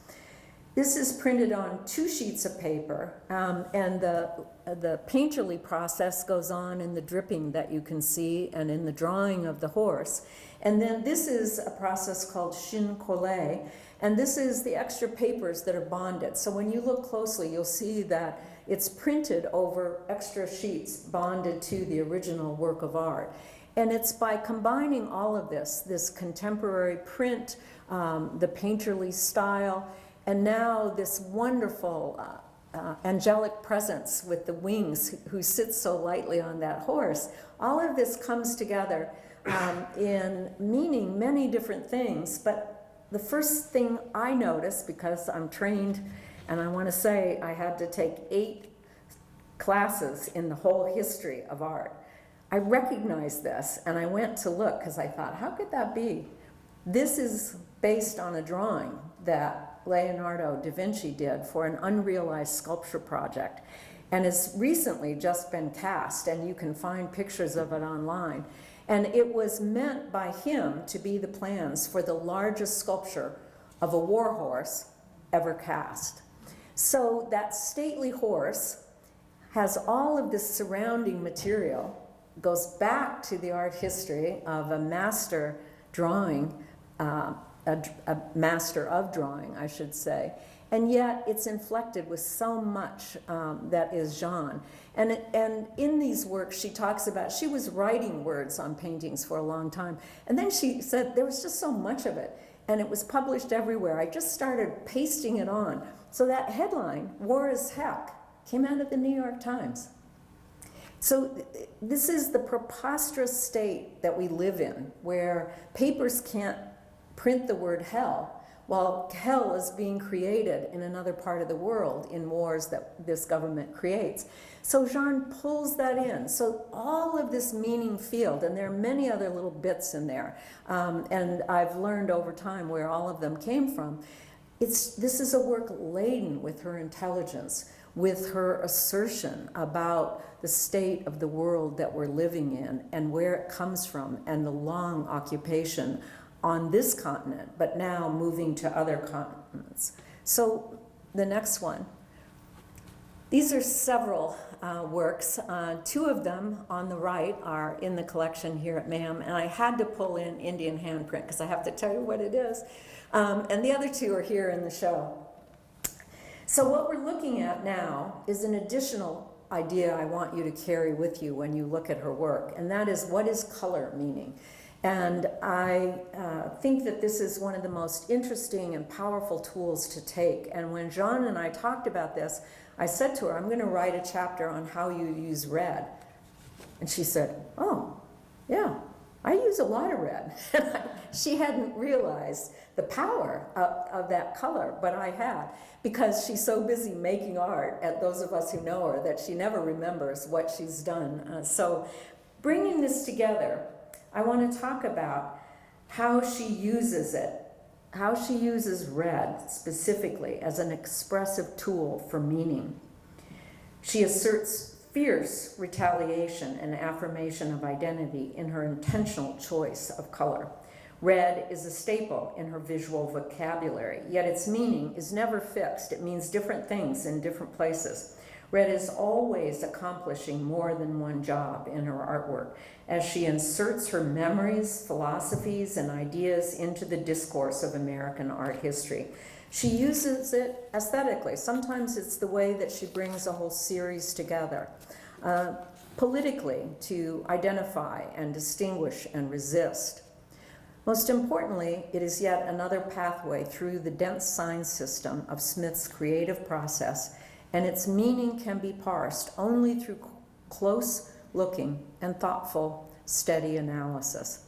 This is printed on 2 sheets of paper, and the painterly process goes on in the dripping that you can see and in the drawing of the horse. And then this is a process called chine collé, and this is the extra papers that are bonded. So when you look closely, you'll see that it's printed over extra sheets bonded to the original work of art. And it's by combining all of this contemporary print, the painterly style, and now this wonderful angelic presence with the wings who sits so lightly on that horse. All of this comes together in meaning many different things. But the first thing I noticed, because I'm trained, and I want to say I had to take 8 classes in the whole history of art. I recognized this and I went to look because I thought, how could that be? This is based on a drawing that Leonardo da Vinci did for an unrealized sculpture project, and has recently just been cast, and you can find pictures of it online. And it was meant by him to be the plans for the largest sculpture of a war horse ever cast. So that stately horse has all of this surrounding material, goes back to the art history of a master drawing, a master of drawing, I should say. And yet it's inflected with so much that is Jean. And in these works, she talks about, she was writing words on paintings for a long time. And then she said there was just so much of it. And it was published everywhere. I just started pasting it on. So that headline, War as Heck, came out of the New York Times. So this is the preposterous state that we live in, where papers can't print the word hell, while hell is being created in another part of the world in wars that this government creates. So Jean pulls that in. So all of this meaning field, and there are many other little bits in there, and I've learned over time where all of them came from. This is a work laden with her intelligence, with her assertion about the state of the world that we're living in and where it comes from, and the long occupation on this continent, but now moving to other continents. So the next one. These are several works. Two of them on the right are in the collection here at MAM, and I had to pull in Indian handprint because I have to tell you what it is. And the other two are here in the show. So what we're looking at now is an additional idea I want you to carry with you when you look at her work, and that is, what is color meaning? And I think that this is one of the most interesting and powerful tools to take. And when Jean and I talked about this, I said to her, I'm going to write a chapter on how you use red. And she said, oh, yeah, I use a lot of red. She hadn't realized the power of that color, but I had, because she's so busy making art, at those of us who know her, that she never remembers what she's done. So bringing this together, I want to talk about how she uses it, how she uses red specifically as an expressive tool for meaning. She asserts fierce retaliation and affirmation of identity in her intentional choice of color. Red is a staple in her visual vocabulary, yet its meaning is never fixed. It means different things in different places. Red is always accomplishing more than one job in her artwork, as she inserts her memories, philosophies, and ideas into the discourse of American art history. She uses it aesthetically. Sometimes it's the way that she brings a whole series together. Politically, to identify and distinguish and resist. Most importantly, it is yet another pathway through the dense sign system of Smith's creative process, and its meaning can be parsed only through close looking and thoughtful, steady analysis.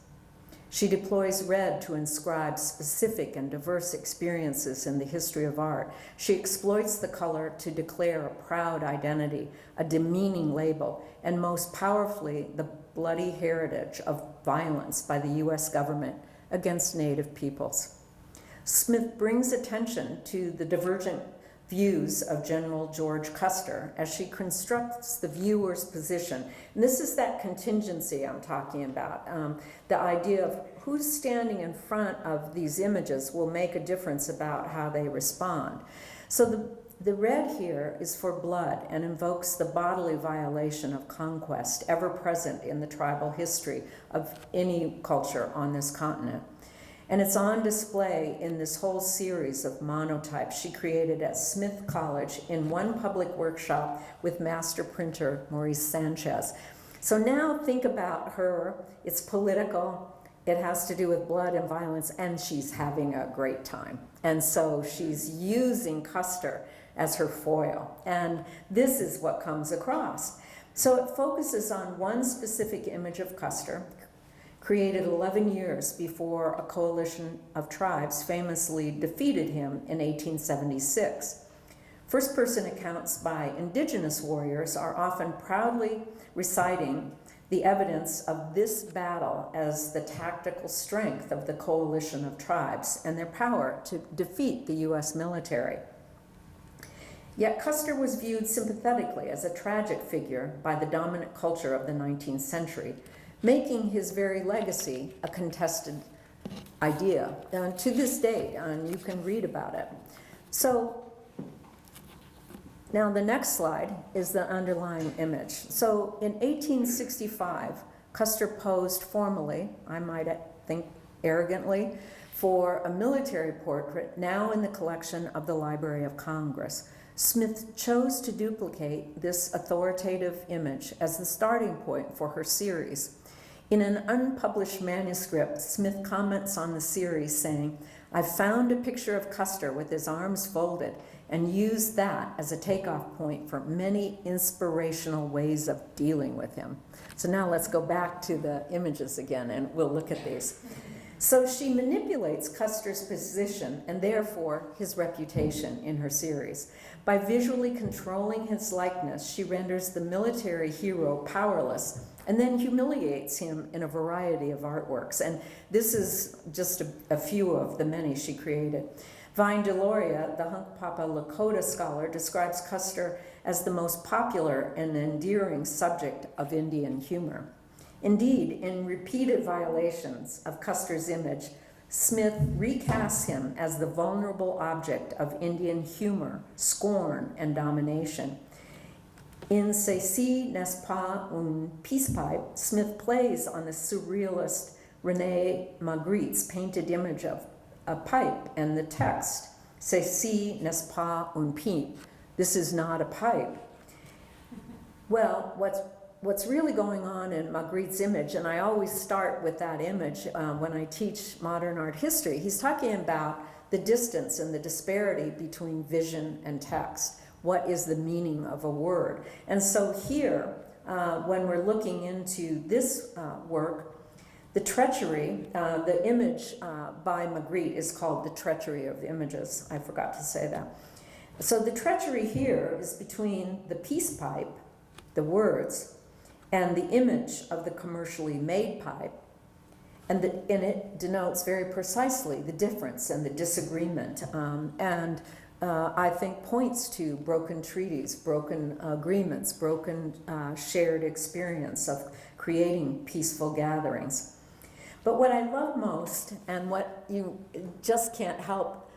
She deploys red to inscribe specific and diverse experiences in the history of art. She exploits the color to declare a proud identity, a demeaning label, and most powerfully, the bloody heritage of violence by the US government against Native peoples. Smith brings attention to the divergent views of General George Custer as she constructs the viewer's position. And this is that contingency I'm talking about. The idea of who's standing in front of these images will make a difference about how they respond. So the red here is for blood and invokes the bodily violation of conquest ever present in the tribal history of any culture on this continent. And it's on display in this whole series of monotypes she created at Smith College in one public workshop with master printer Maurice Sanchez. So now think about her. It's political. It has to do with blood and violence, and she's having a great time. And so she's using Custer as her foil. And this is what comes across. So it focuses on one specific image of Custer, created 11 years before a coalition of tribes famously defeated him in 1876. First-person accounts by indigenous warriors are often proudly reciting the evidence of this battle as the tactical strength of the coalition of tribes and their power to defeat the US military. Yet Custer was viewed sympathetically as a tragic figure by the dominant culture of the 19th century, making his very legacy a contested idea to this day, and you can read about it. So now the next slide is the underlying image. So in 1865, Custer posed formally, I might think arrogantly, for a military portrait now in the collection of the Library of Congress. Smith chose to duplicate this authoritative image as the starting point for her series. In an unpublished manuscript, Smith comments on the series saying, "I found a picture of Custer with his arms folded and used that as a takeoff point for many inspirational ways of dealing with him." So now let's go back to the images again and we'll look at these. So she manipulates Custer's position and therefore his reputation in her series. By visually controlling his likeness, she renders the military hero powerless and then humiliates him in a variety of artworks. And this is just a few of the many she created. Vine Deloria, the Hunkpapa Lakota scholar, describes Custer as the most popular and endearing subject of Indian humor. Indeed, in repeated violations of Custer's image, Smith recasts him as the vulnerable object of Indian humor, scorn, and domination. In Ceci n'est pas un peacepipe, Smith plays on the surrealist René Magritte's painted image of a pipe and the text, Ceci n'est pas un pipe, this is not a pipe. Well, what's really going on in Magritte's image, and I always start with that image when I teach modern art history, he's talking about the distance and the disparity between vision and text. What is the meaning of a word? And so here, when we're looking into this work, the treachery, the image by Magritte is called The Treachery of Images. I forgot to say that. So the treachery here is between the peace pipe, the words, and the image of the commercially made pipe, and it denotes very precisely the difference and the disagreement, and I think points to broken treaties, broken agreements, broken shared experience of creating peaceful gatherings. But what I love most, and what you just can't help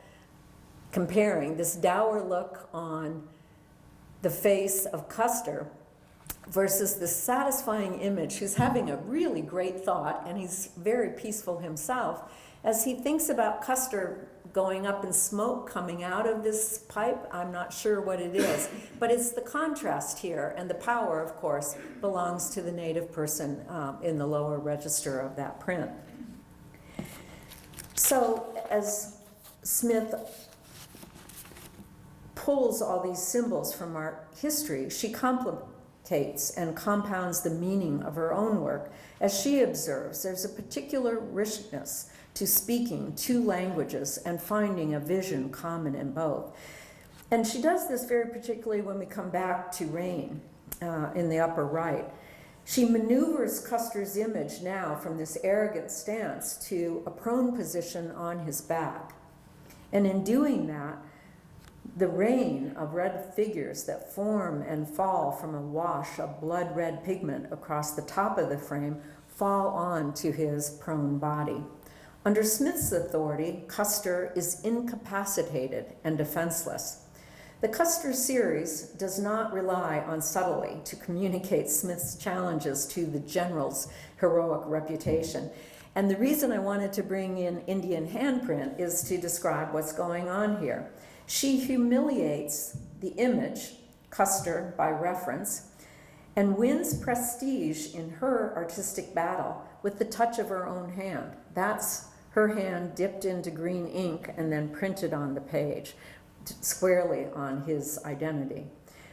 comparing, this dour look on the face of Custer versus the satisfying image, who's having a really great thought, and he's very peaceful himself, as he thinks about Custer going up in smoke coming out of this pipe. I'm not sure what it is, but it's the contrast here, and the power, of course, belongs to the native person in the lower register of that print. So as Smith pulls all these symbols from art history, she complicates and compounds the meaning of her own work. As she observes, there's a particular richness to speaking two languages and finding a vision common in both. And she does this very particularly when we come back to Rain in the upper right. She maneuvers Custer's image now from this arrogant stance to a prone position on his back. And in doing that, the rain of red figures that form and fall from a wash of blood red pigment across the top of the frame fall onto his prone body. Under Smith's authority, Custer is incapacitated and defenseless. The Custer series does not rely on subtlety to communicate Smith's challenges to the general's heroic reputation. And the reason I wanted to bring in Indian handprint is to describe what's going on here. She humiliates the image, Custer by reference, and wins prestige in her artistic battle with the touch of her own hand. That's her hand dipped into green ink and then printed on the page, squarely on his identity.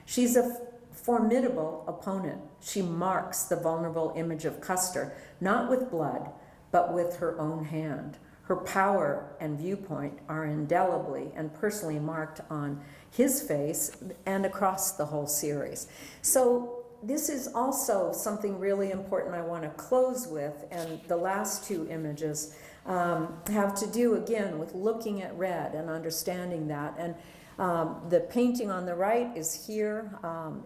She's a formidable opponent. She marks the vulnerable image of Custer, not with blood, but with her own hand. Her power and viewpoint are indelibly and personally marked on his face and across the whole series. So this is also something really important I want to close with, and the last two images have to do again with looking at red and understanding that. And the painting on the right is here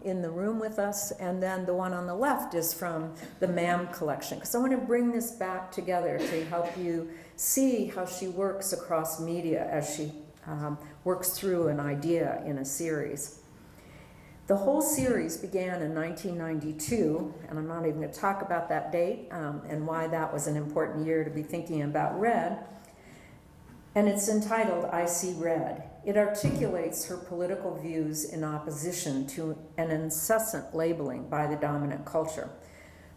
in the room with us, and then the one on the left is from the MAM collection, because I want to bring this back together to help you see how she works across media as she works through an idea in a series. The whole series began in 1992, and I'm not even going to talk about that date and why that was an important year to be thinking about red. And it's entitled I See Red. It articulates her political views in opposition to an incessant labeling by the dominant culture.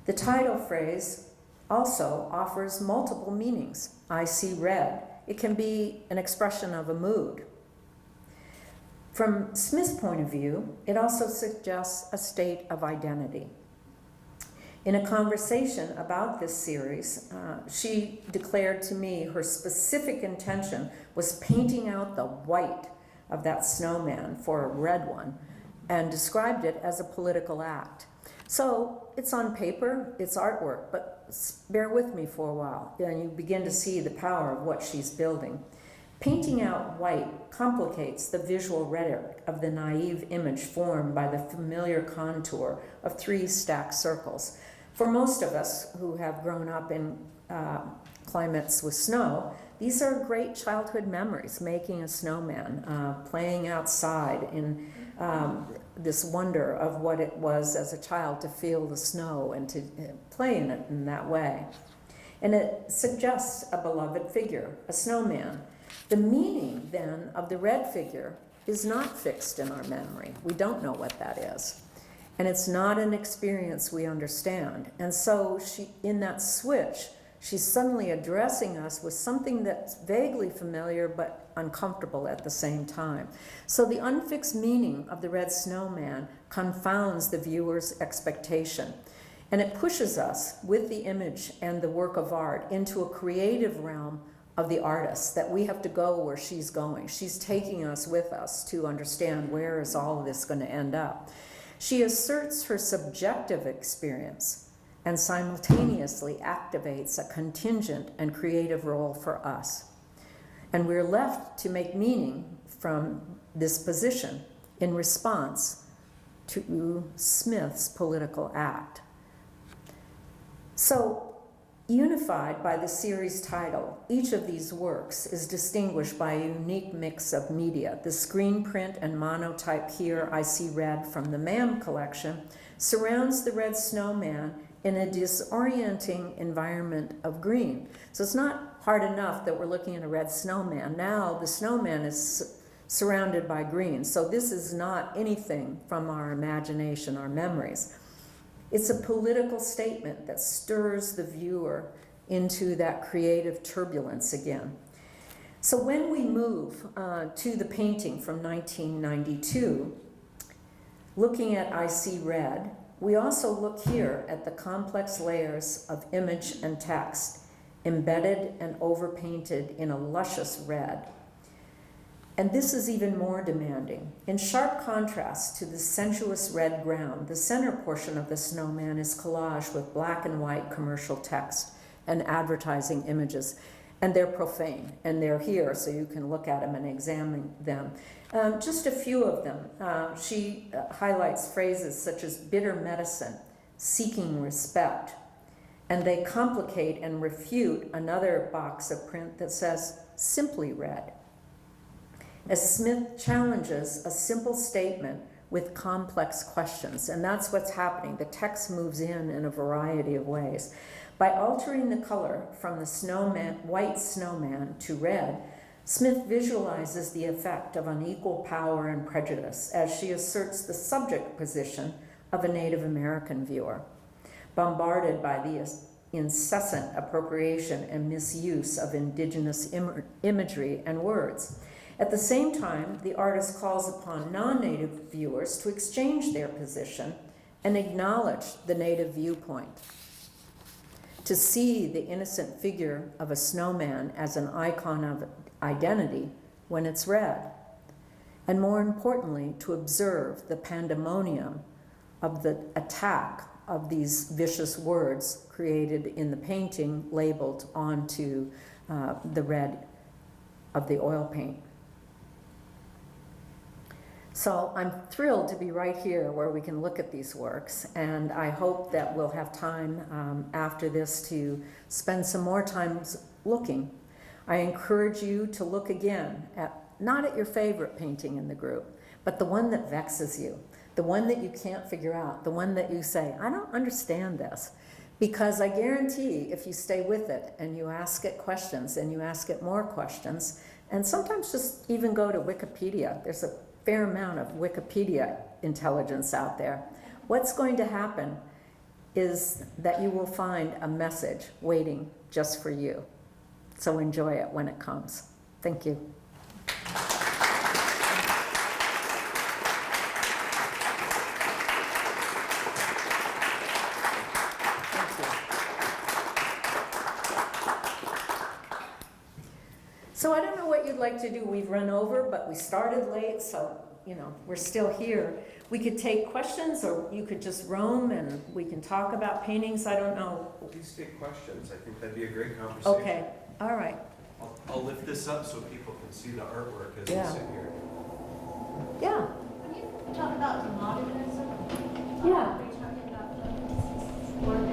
The title phrase also offers multiple meanings. I see red. It can be an expression of a mood. From Smith's point of view, it also suggests a state of identity. In a conversation about this series, she declared to me her specific intention was painting out the white of that snowman for a red one, and described it as a political act. So it's on paper, it's artwork, but bear with me for a while, and you begin to see the power of what she's building. Painting out white complicates the visual rhetoric of the naive image formed by the familiar contour of 3 stacked circles. For most of us who have grown up in climates with snow, these are great childhood memories, making a snowman, playing outside in this wonder of what it was as a child to feel the snow and to play in it in that way. And it suggests a beloved figure, a snowman. The meaning, then, of the red figure is not fixed in our memory. We don't know what that is. And it's not an experience we understand. And so in that switch, she's suddenly addressing us with something that's vaguely familiar but uncomfortable at the same time. So the unfixed meaning of the red snowman confounds the viewer's expectation. And it pushes us, with the image and the work of art, into a creative realm of the artist, that we have to go where she's going. She's taking us with us to understand where is all of this going to end up. She asserts her subjective experience and simultaneously activates a contingent and creative role for us. And we're left to make meaning from this position in response to Smith's political act. So, unified by the series title, each of these works is distinguished by a unique mix of media. The screen print and monotype Here I See Red from the MAM collection surrounds the red snowman in a disorienting environment of green. So it's not hard enough that we're looking at a red snowman. Now the snowman is surrounded by green. So this is not anything from our imagination, our memories. It's a political statement that stirs the viewer into that creative turbulence again. So when we move to the painting from 1992, looking at I See Red, we also look here at the complex layers of image and text embedded and overpainted in a luscious red. And this is even more demanding. In sharp contrast to the sensuous red ground, the center portion of the snowman is collaged with black and white commercial text and advertising images. And they're profane, and they're here so you can look at them and examine them. Just a few of them. She highlights phrases such as bitter medicine, seeking respect, and they complicate and refute another box of print that says simply red. As Smith challenges a simple statement with complex questions, and that's what's happening. The text moves in a variety of ways. By altering the color from the white snowman to red, Smith visualizes the effect of unequal power and prejudice as she asserts the subject position of a Native American viewer, bombarded by the incessant appropriation and misuse of indigenous imagery and words. At the same time, the artist calls upon non-Native viewers to exchange their position and acknowledge the Native viewpoint, to see the innocent figure of a snowman as an icon of identity when it's red, and more importantly, to observe the pandemonium of the attack of these vicious words created in the painting labeled onto the red of the oil paint. So I'm thrilled to be right here where we can look at these works, and I hope that we'll have time after this to spend some more time looking. I encourage you to look again not at your favorite painting in the group, but the one that vexes you, the one that you can't figure out, the one that you say, I don't understand this. Because I guarantee if you stay with it and you ask it questions and you ask it more questions, and sometimes just even go to Wikipedia, there's a fair amount of Wikipedia intelligence out there. What's going to happen is that you will find a message waiting just for you. So enjoy it when it comes. Thank you. So I don't know what you'd like to do. We've run over, but we started late, so, you know, we're still here. We could take questions, or you could just roam and we can talk about paintings. I don't know. Please take questions. I think that'd be a great conversation. Okay, all right. I'll lift this up so people can see the artwork as Yeah. we sit here. Yeah, When you talk about modernism, Yeah. we're talking about the work.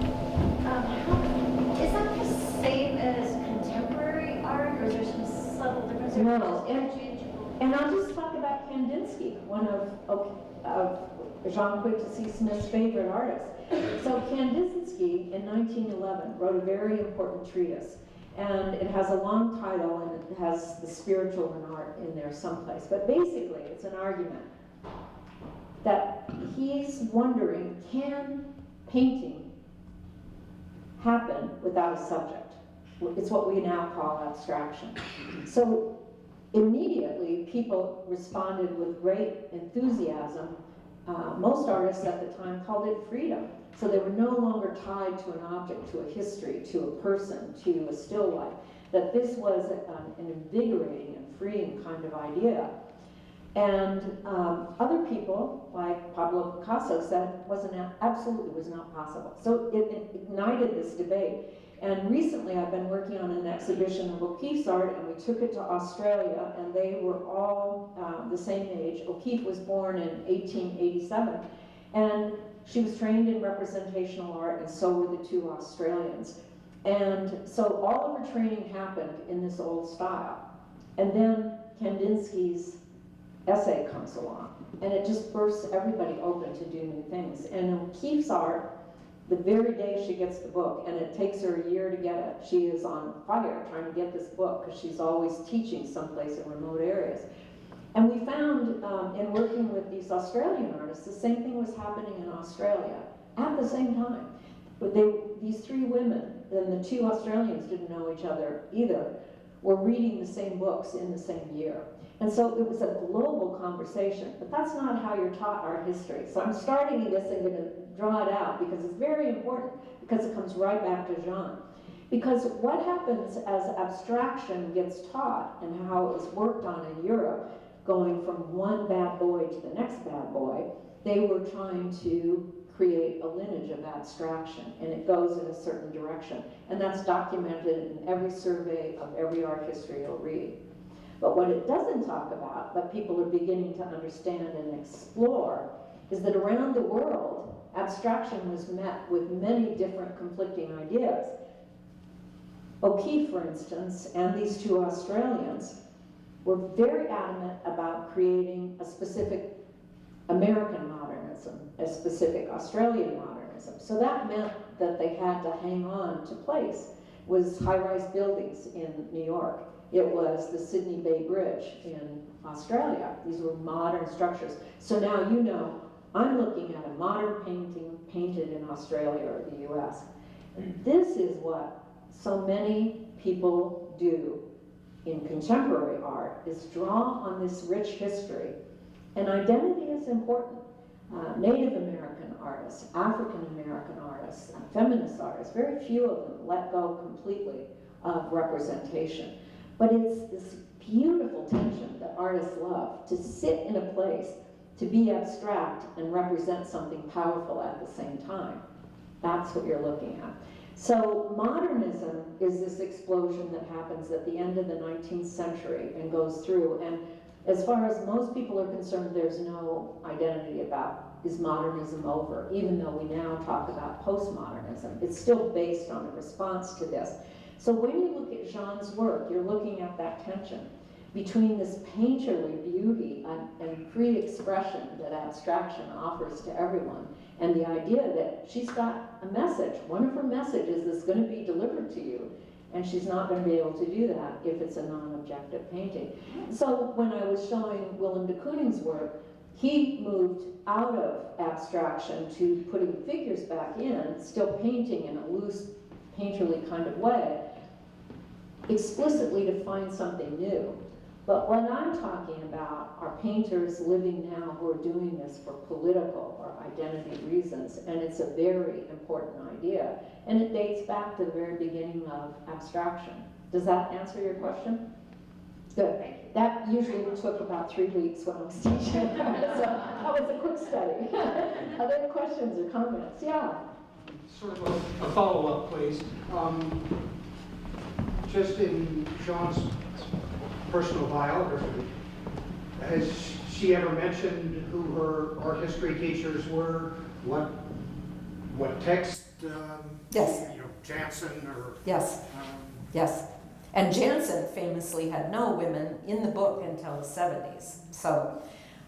Is that the same as contemporary art, or is there some subtle difference? Or No, just and- interchangeable? and I'll just talk about Kandinsky, one of Jean Quick-to-See Smith's favorite artists. So Kandinsky in 1911 wrote a very important treatise, and it has a long title and it has the spiritual and art in there someplace. But basically, it's an argument that he's wondering, can painting happen without a subject? It's what we now call abstraction. So immediately, people responded with great enthusiasm. Most artists at the time called it freedom. So they were no longer tied to an object, to a history, to a person, to a still life. That this was an invigorating and freeing kind of idea. And other people, like Pablo Picasso, said absolutely was not possible. So it ignited this debate. And recently I've been working on an exhibition of O'Keeffe's art, and we took it to Australia, and they were all the same age. O'Keeffe was born in 1887, and she was trained in representational art, and so were the two Australians. And so all of her training happened in this old style. And then Kandinsky's essay comes along, and it just bursts everybody open to do new things. And O'Keeffe's art, the very day she gets the book, and it takes her a year to get it, she is on fire trying to get this book because she's always teaching someplace in remote areas. And we found in working with these Australian artists, the same thing was happening in Australia at the same time. But these three women, and the two Australians didn't know each other either, were reading the same books in the same year. And so it was a global conversation, but that's not how you're taught art history. So I'm starting this and going to draw it out because it's very important, because it comes right back to Jean. Because what happens as abstraction gets taught and how it was worked on in Europe, going from one bad boy to the next bad boy, they were trying to create a lineage of abstraction, and it goes in a certain direction. And that's documented in every survey of every art history you'll read. But what it doesn't talk about, but people are beginning to understand and explore, is that around the world, abstraction was met with many different conflicting ideas. O'Keeffe, for instance, and these two Australians were very adamant about creating a specific American modernism, a specific Australian modernism. So that meant that they had to hang on to place. Was high-rise buildings in New York. It was the Sydney Bay Bridge in Australia. These were modern structures. So now you know, I'm looking at a modern painting painted in Australia or the US. And this is what so many people do in contemporary art, is draw on this rich history. And identity is important. Native American artists, African American artists, feminist artists, very few of them let go completely of representation. But it's this beautiful tension that artists love, to sit in a place, to be abstract and represent something powerful at the same time. That's what you're looking at. So modernism is this explosion that happens at the end of the 19th century and goes through. And as far as most people are concerned, there's no identity about, is modernism over, even though we now talk about postmodernism. It's still based on a response to this. So when you look at Jean's work, you're looking at that tension between this painterly beauty and free expression that abstraction offers to everyone, and the idea that she's got a message. One of her messages is going to be delivered to you, and she's not going to be able to do that if it's a non-objective painting. So when I was showing Willem de Kooning's work, he moved out of abstraction to putting figures back in, still painting in a loose, painterly kind of way, explicitly to find something new. But what I'm talking about are painters living now who are doing this for political or identity reasons, and it's a very important idea. And it dates back to the very beginning of abstraction. Does that answer your question? Good. Thank you. That usually took about 3 weeks when I was teaching. So that was a quick study. Other questions or comments? Yeah. Sort of a follow-up, please. Just in Jean's personal biography, has she ever mentioned who her art history teachers were? What text? Yes. Jansen or. Yes, yes. And Jansen famously had no women in the book until the 70s. So,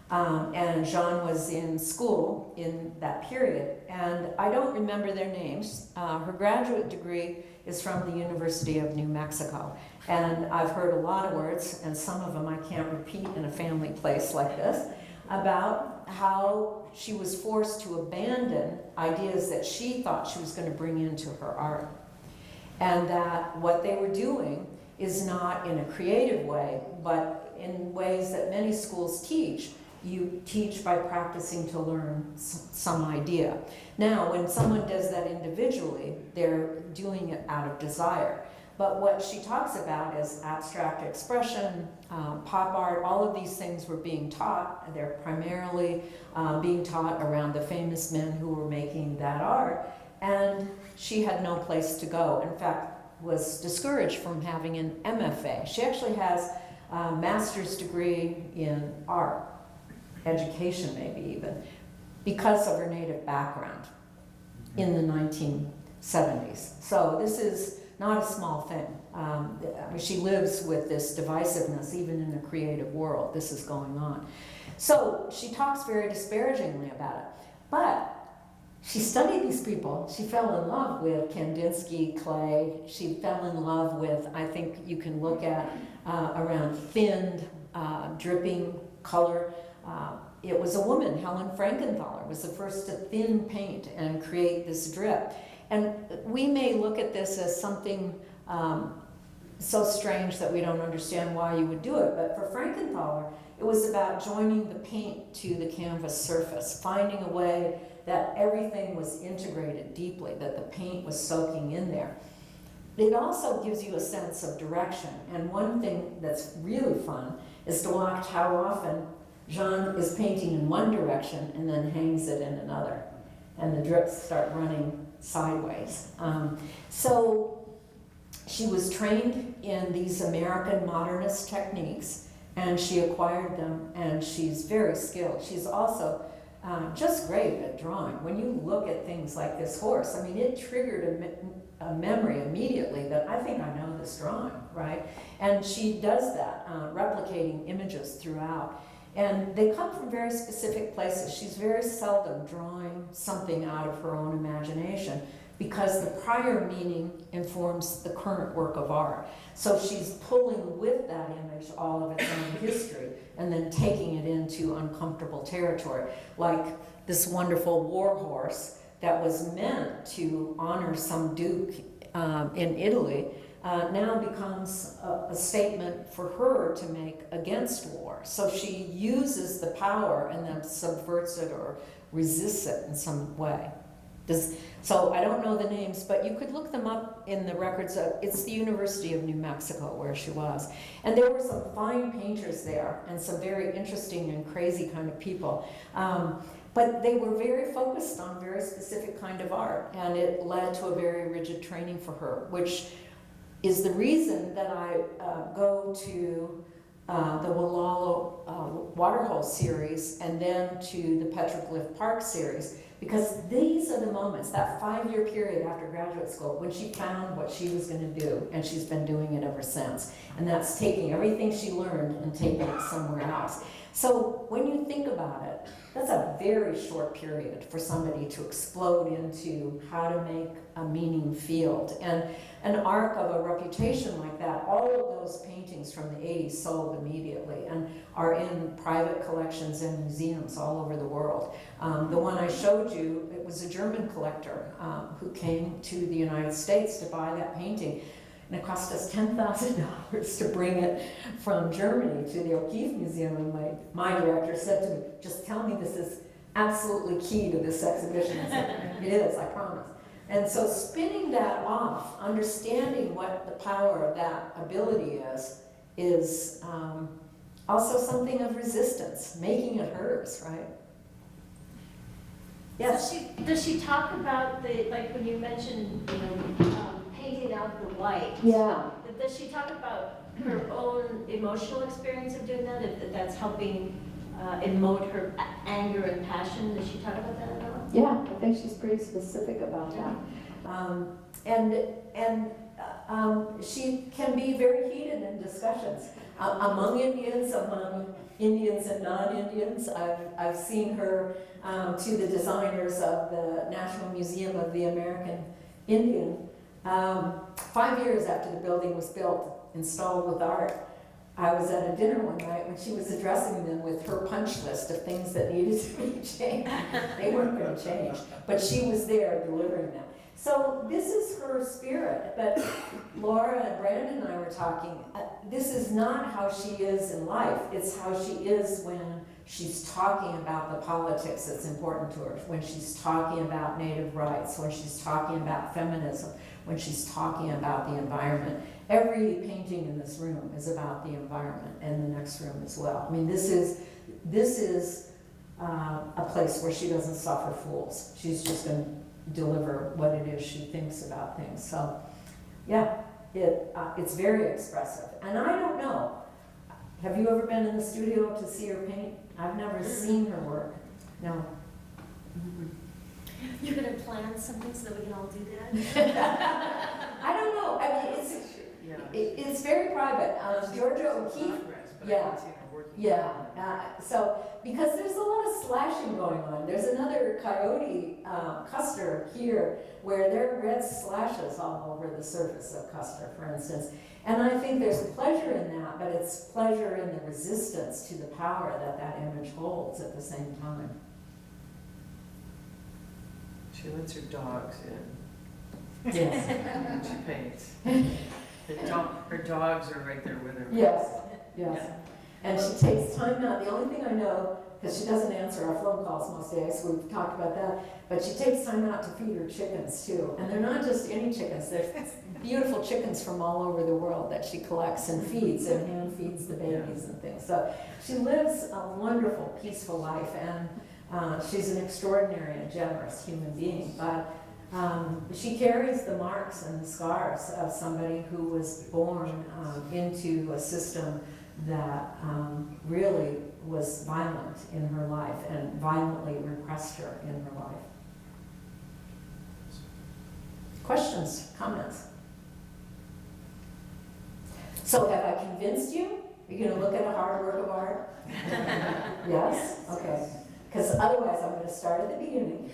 and Jean was in school in that period. And I don't remember their names. Her graduate degree is from the University of New Mexico. And I've heard a lot of words, and some of them I can't repeat in a family place like this, about how she was forced to abandon ideas that she thought she was going to bring into her art. And that what they were doing is not in a creative way, but in ways that many schools teach. You teach by practicing to learn some idea. Now, when someone does that individually, they're doing it out of desire. But what she talks about is abstract expression, pop art, all of these things were being taught. They're primarily being taught around the famous men who were making that art. And she had no place to go. In fact, was discouraged from having an MFA. She actually has a master's degree in art, education maybe even, because of her native background in the 1970s. So this is not a small thing. I mean, she lives with this divisiveness even in the creative world. This is going on. So she talks very disparagingly about it. But she studied these people. She fell in love with Kandinsky, clay. She fell in love with, I think you can look at around thinned, dripping color. It was a woman, Helen Frankenthaler, was the first to thin paint and create this drip. And we may look at this as something so strange that we don't understand why you would do it. But for Frankenthaler, it was about joining the paint to the canvas surface, finding a way that everything was integrated deeply, that the paint was soaking in there. It also gives you a sense of direction. And one thing that's really fun is to watch how often Jean is painting in one direction and then hangs it in another. And the drips start running sideways. So she was trained in these American modernist techniques, and she acquired them, and she's very skilled. She's also just great at drawing. When you look at things like this horse, I mean, it triggered a memory immediately that I think I know this drawing, right? And she does that, replicating images throughout. And they come from very specific places. She's very seldom drawing something out of her own imagination because the prior meaning informs the current work of art. So she's pulling with that image all of its own history and then taking it into uncomfortable territory, like this wonderful war horse that was meant to honor some duke in Italy now becomes a statement for her to make against war. So she uses the power and then subverts it or resists it in some way. So I don't know the names, but you could look them up in the records of, it's the University of New Mexico where she was. And there were some fine painters there and some very interesting and crazy kind of people. But they were very focused on very specific kind of art, and it led to a very rigid training for her, which is the reason that I go to the Wallowa Waterhole series and then to the Petroglyph Park series, because these are the moments, that 5-year period after graduate school, when she found what she was going to do, and she's been doing it ever since. And that's taking everything she learned and taking it somewhere else. So when you think about it, that's a very short period for somebody to explode into how to make a meaning field. And an arc of a reputation like that, all of those paintings from the 80s sold immediately and are in private collections and museums all over the world. The one I showed you, it was a German collector who came to the United States to buy that painting. And it cost us $10,000 to bring it from Germany to the O'Keeffe Museum. And my director said to me, just tell me this is absolutely key to this exhibition. I said, it is, I promise. And so spinning that off, understanding what the power of that ability is, is also something of resistance, making it hers, right? Yes. Does she talk about like when you mentioned, painting out the white? Yeah. Does she talk about her own emotional experience of doing that? If that's helping emote her anger and passion? Does she talk about that at all? Yeah, I think she's pretty specific about that. She can be very heated in discussions among Indians and non-Indians. I've seen her to the designers of the National Museum of the American Indian. 5 years after the building was built, installed with art, I was at a dinner one night when she was addressing them with her punch list of things that needed to be changed. They weren't going to change, but she was there delivering them. So this is her spirit, but Laura and Brandon and I were talking, this is not how she is in life, it's how she is when she's talking about the politics that's important to her, when she's talking about Native rights, when she's talking about feminism, when she's talking about the environment. Every painting in this room is about the environment, and the next room as well. I mean, this is a place where she doesn't suffer fools. She's just going to deliver what it is she thinks about things. So, yeah, it's very expressive. And I don't know, have you ever been in the studio to see her paint? I've never seen her work. No. You're gonna plan something so that we can all do that? I don't know. I mean, it's very private. Georgia O'Keeffe. Yeah. So, because there's a lot of slashing going on. There's another coyote, Kastner here, where there are red slashes all over the surface of Kastner, for instance. And I think there's pleasure in that, but it's pleasure in the resistance to the power that image holds at the same time. She lets her dogs in. Yes. And she paints. Her dogs are right there with her. Yes. And she takes time out. The only thing I know, because she doesn't answer our phone calls most days, we've talked about that, but she takes time out to feed her chickens too. And they're not just any chickens, they're beautiful chickens from all over the world that she collects and feeds and hand feeds the babies and things. So she lives a wonderful, peaceful life, and she's an extraordinary and generous human being. But she carries the marks and the scars of somebody who was born into a system that really was violent in her life and violently repressed her in her life. Questions, comments? So have I convinced you? Are you going to look at a hard work of art? Yes? Okay. Because otherwise I'm going to start at the beginning.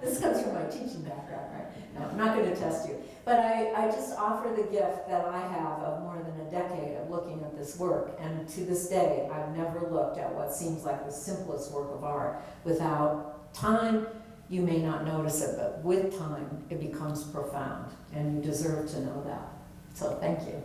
This comes from my teaching background, right? No, I'm not going to test you. But I just offer the gift that I have of more than a decade of looking at this work. And to this day, I've never looked at what seems like the simplest work of art. Without time, you may not notice it, but with time, it becomes profound. And you deserve to know that. So thank you.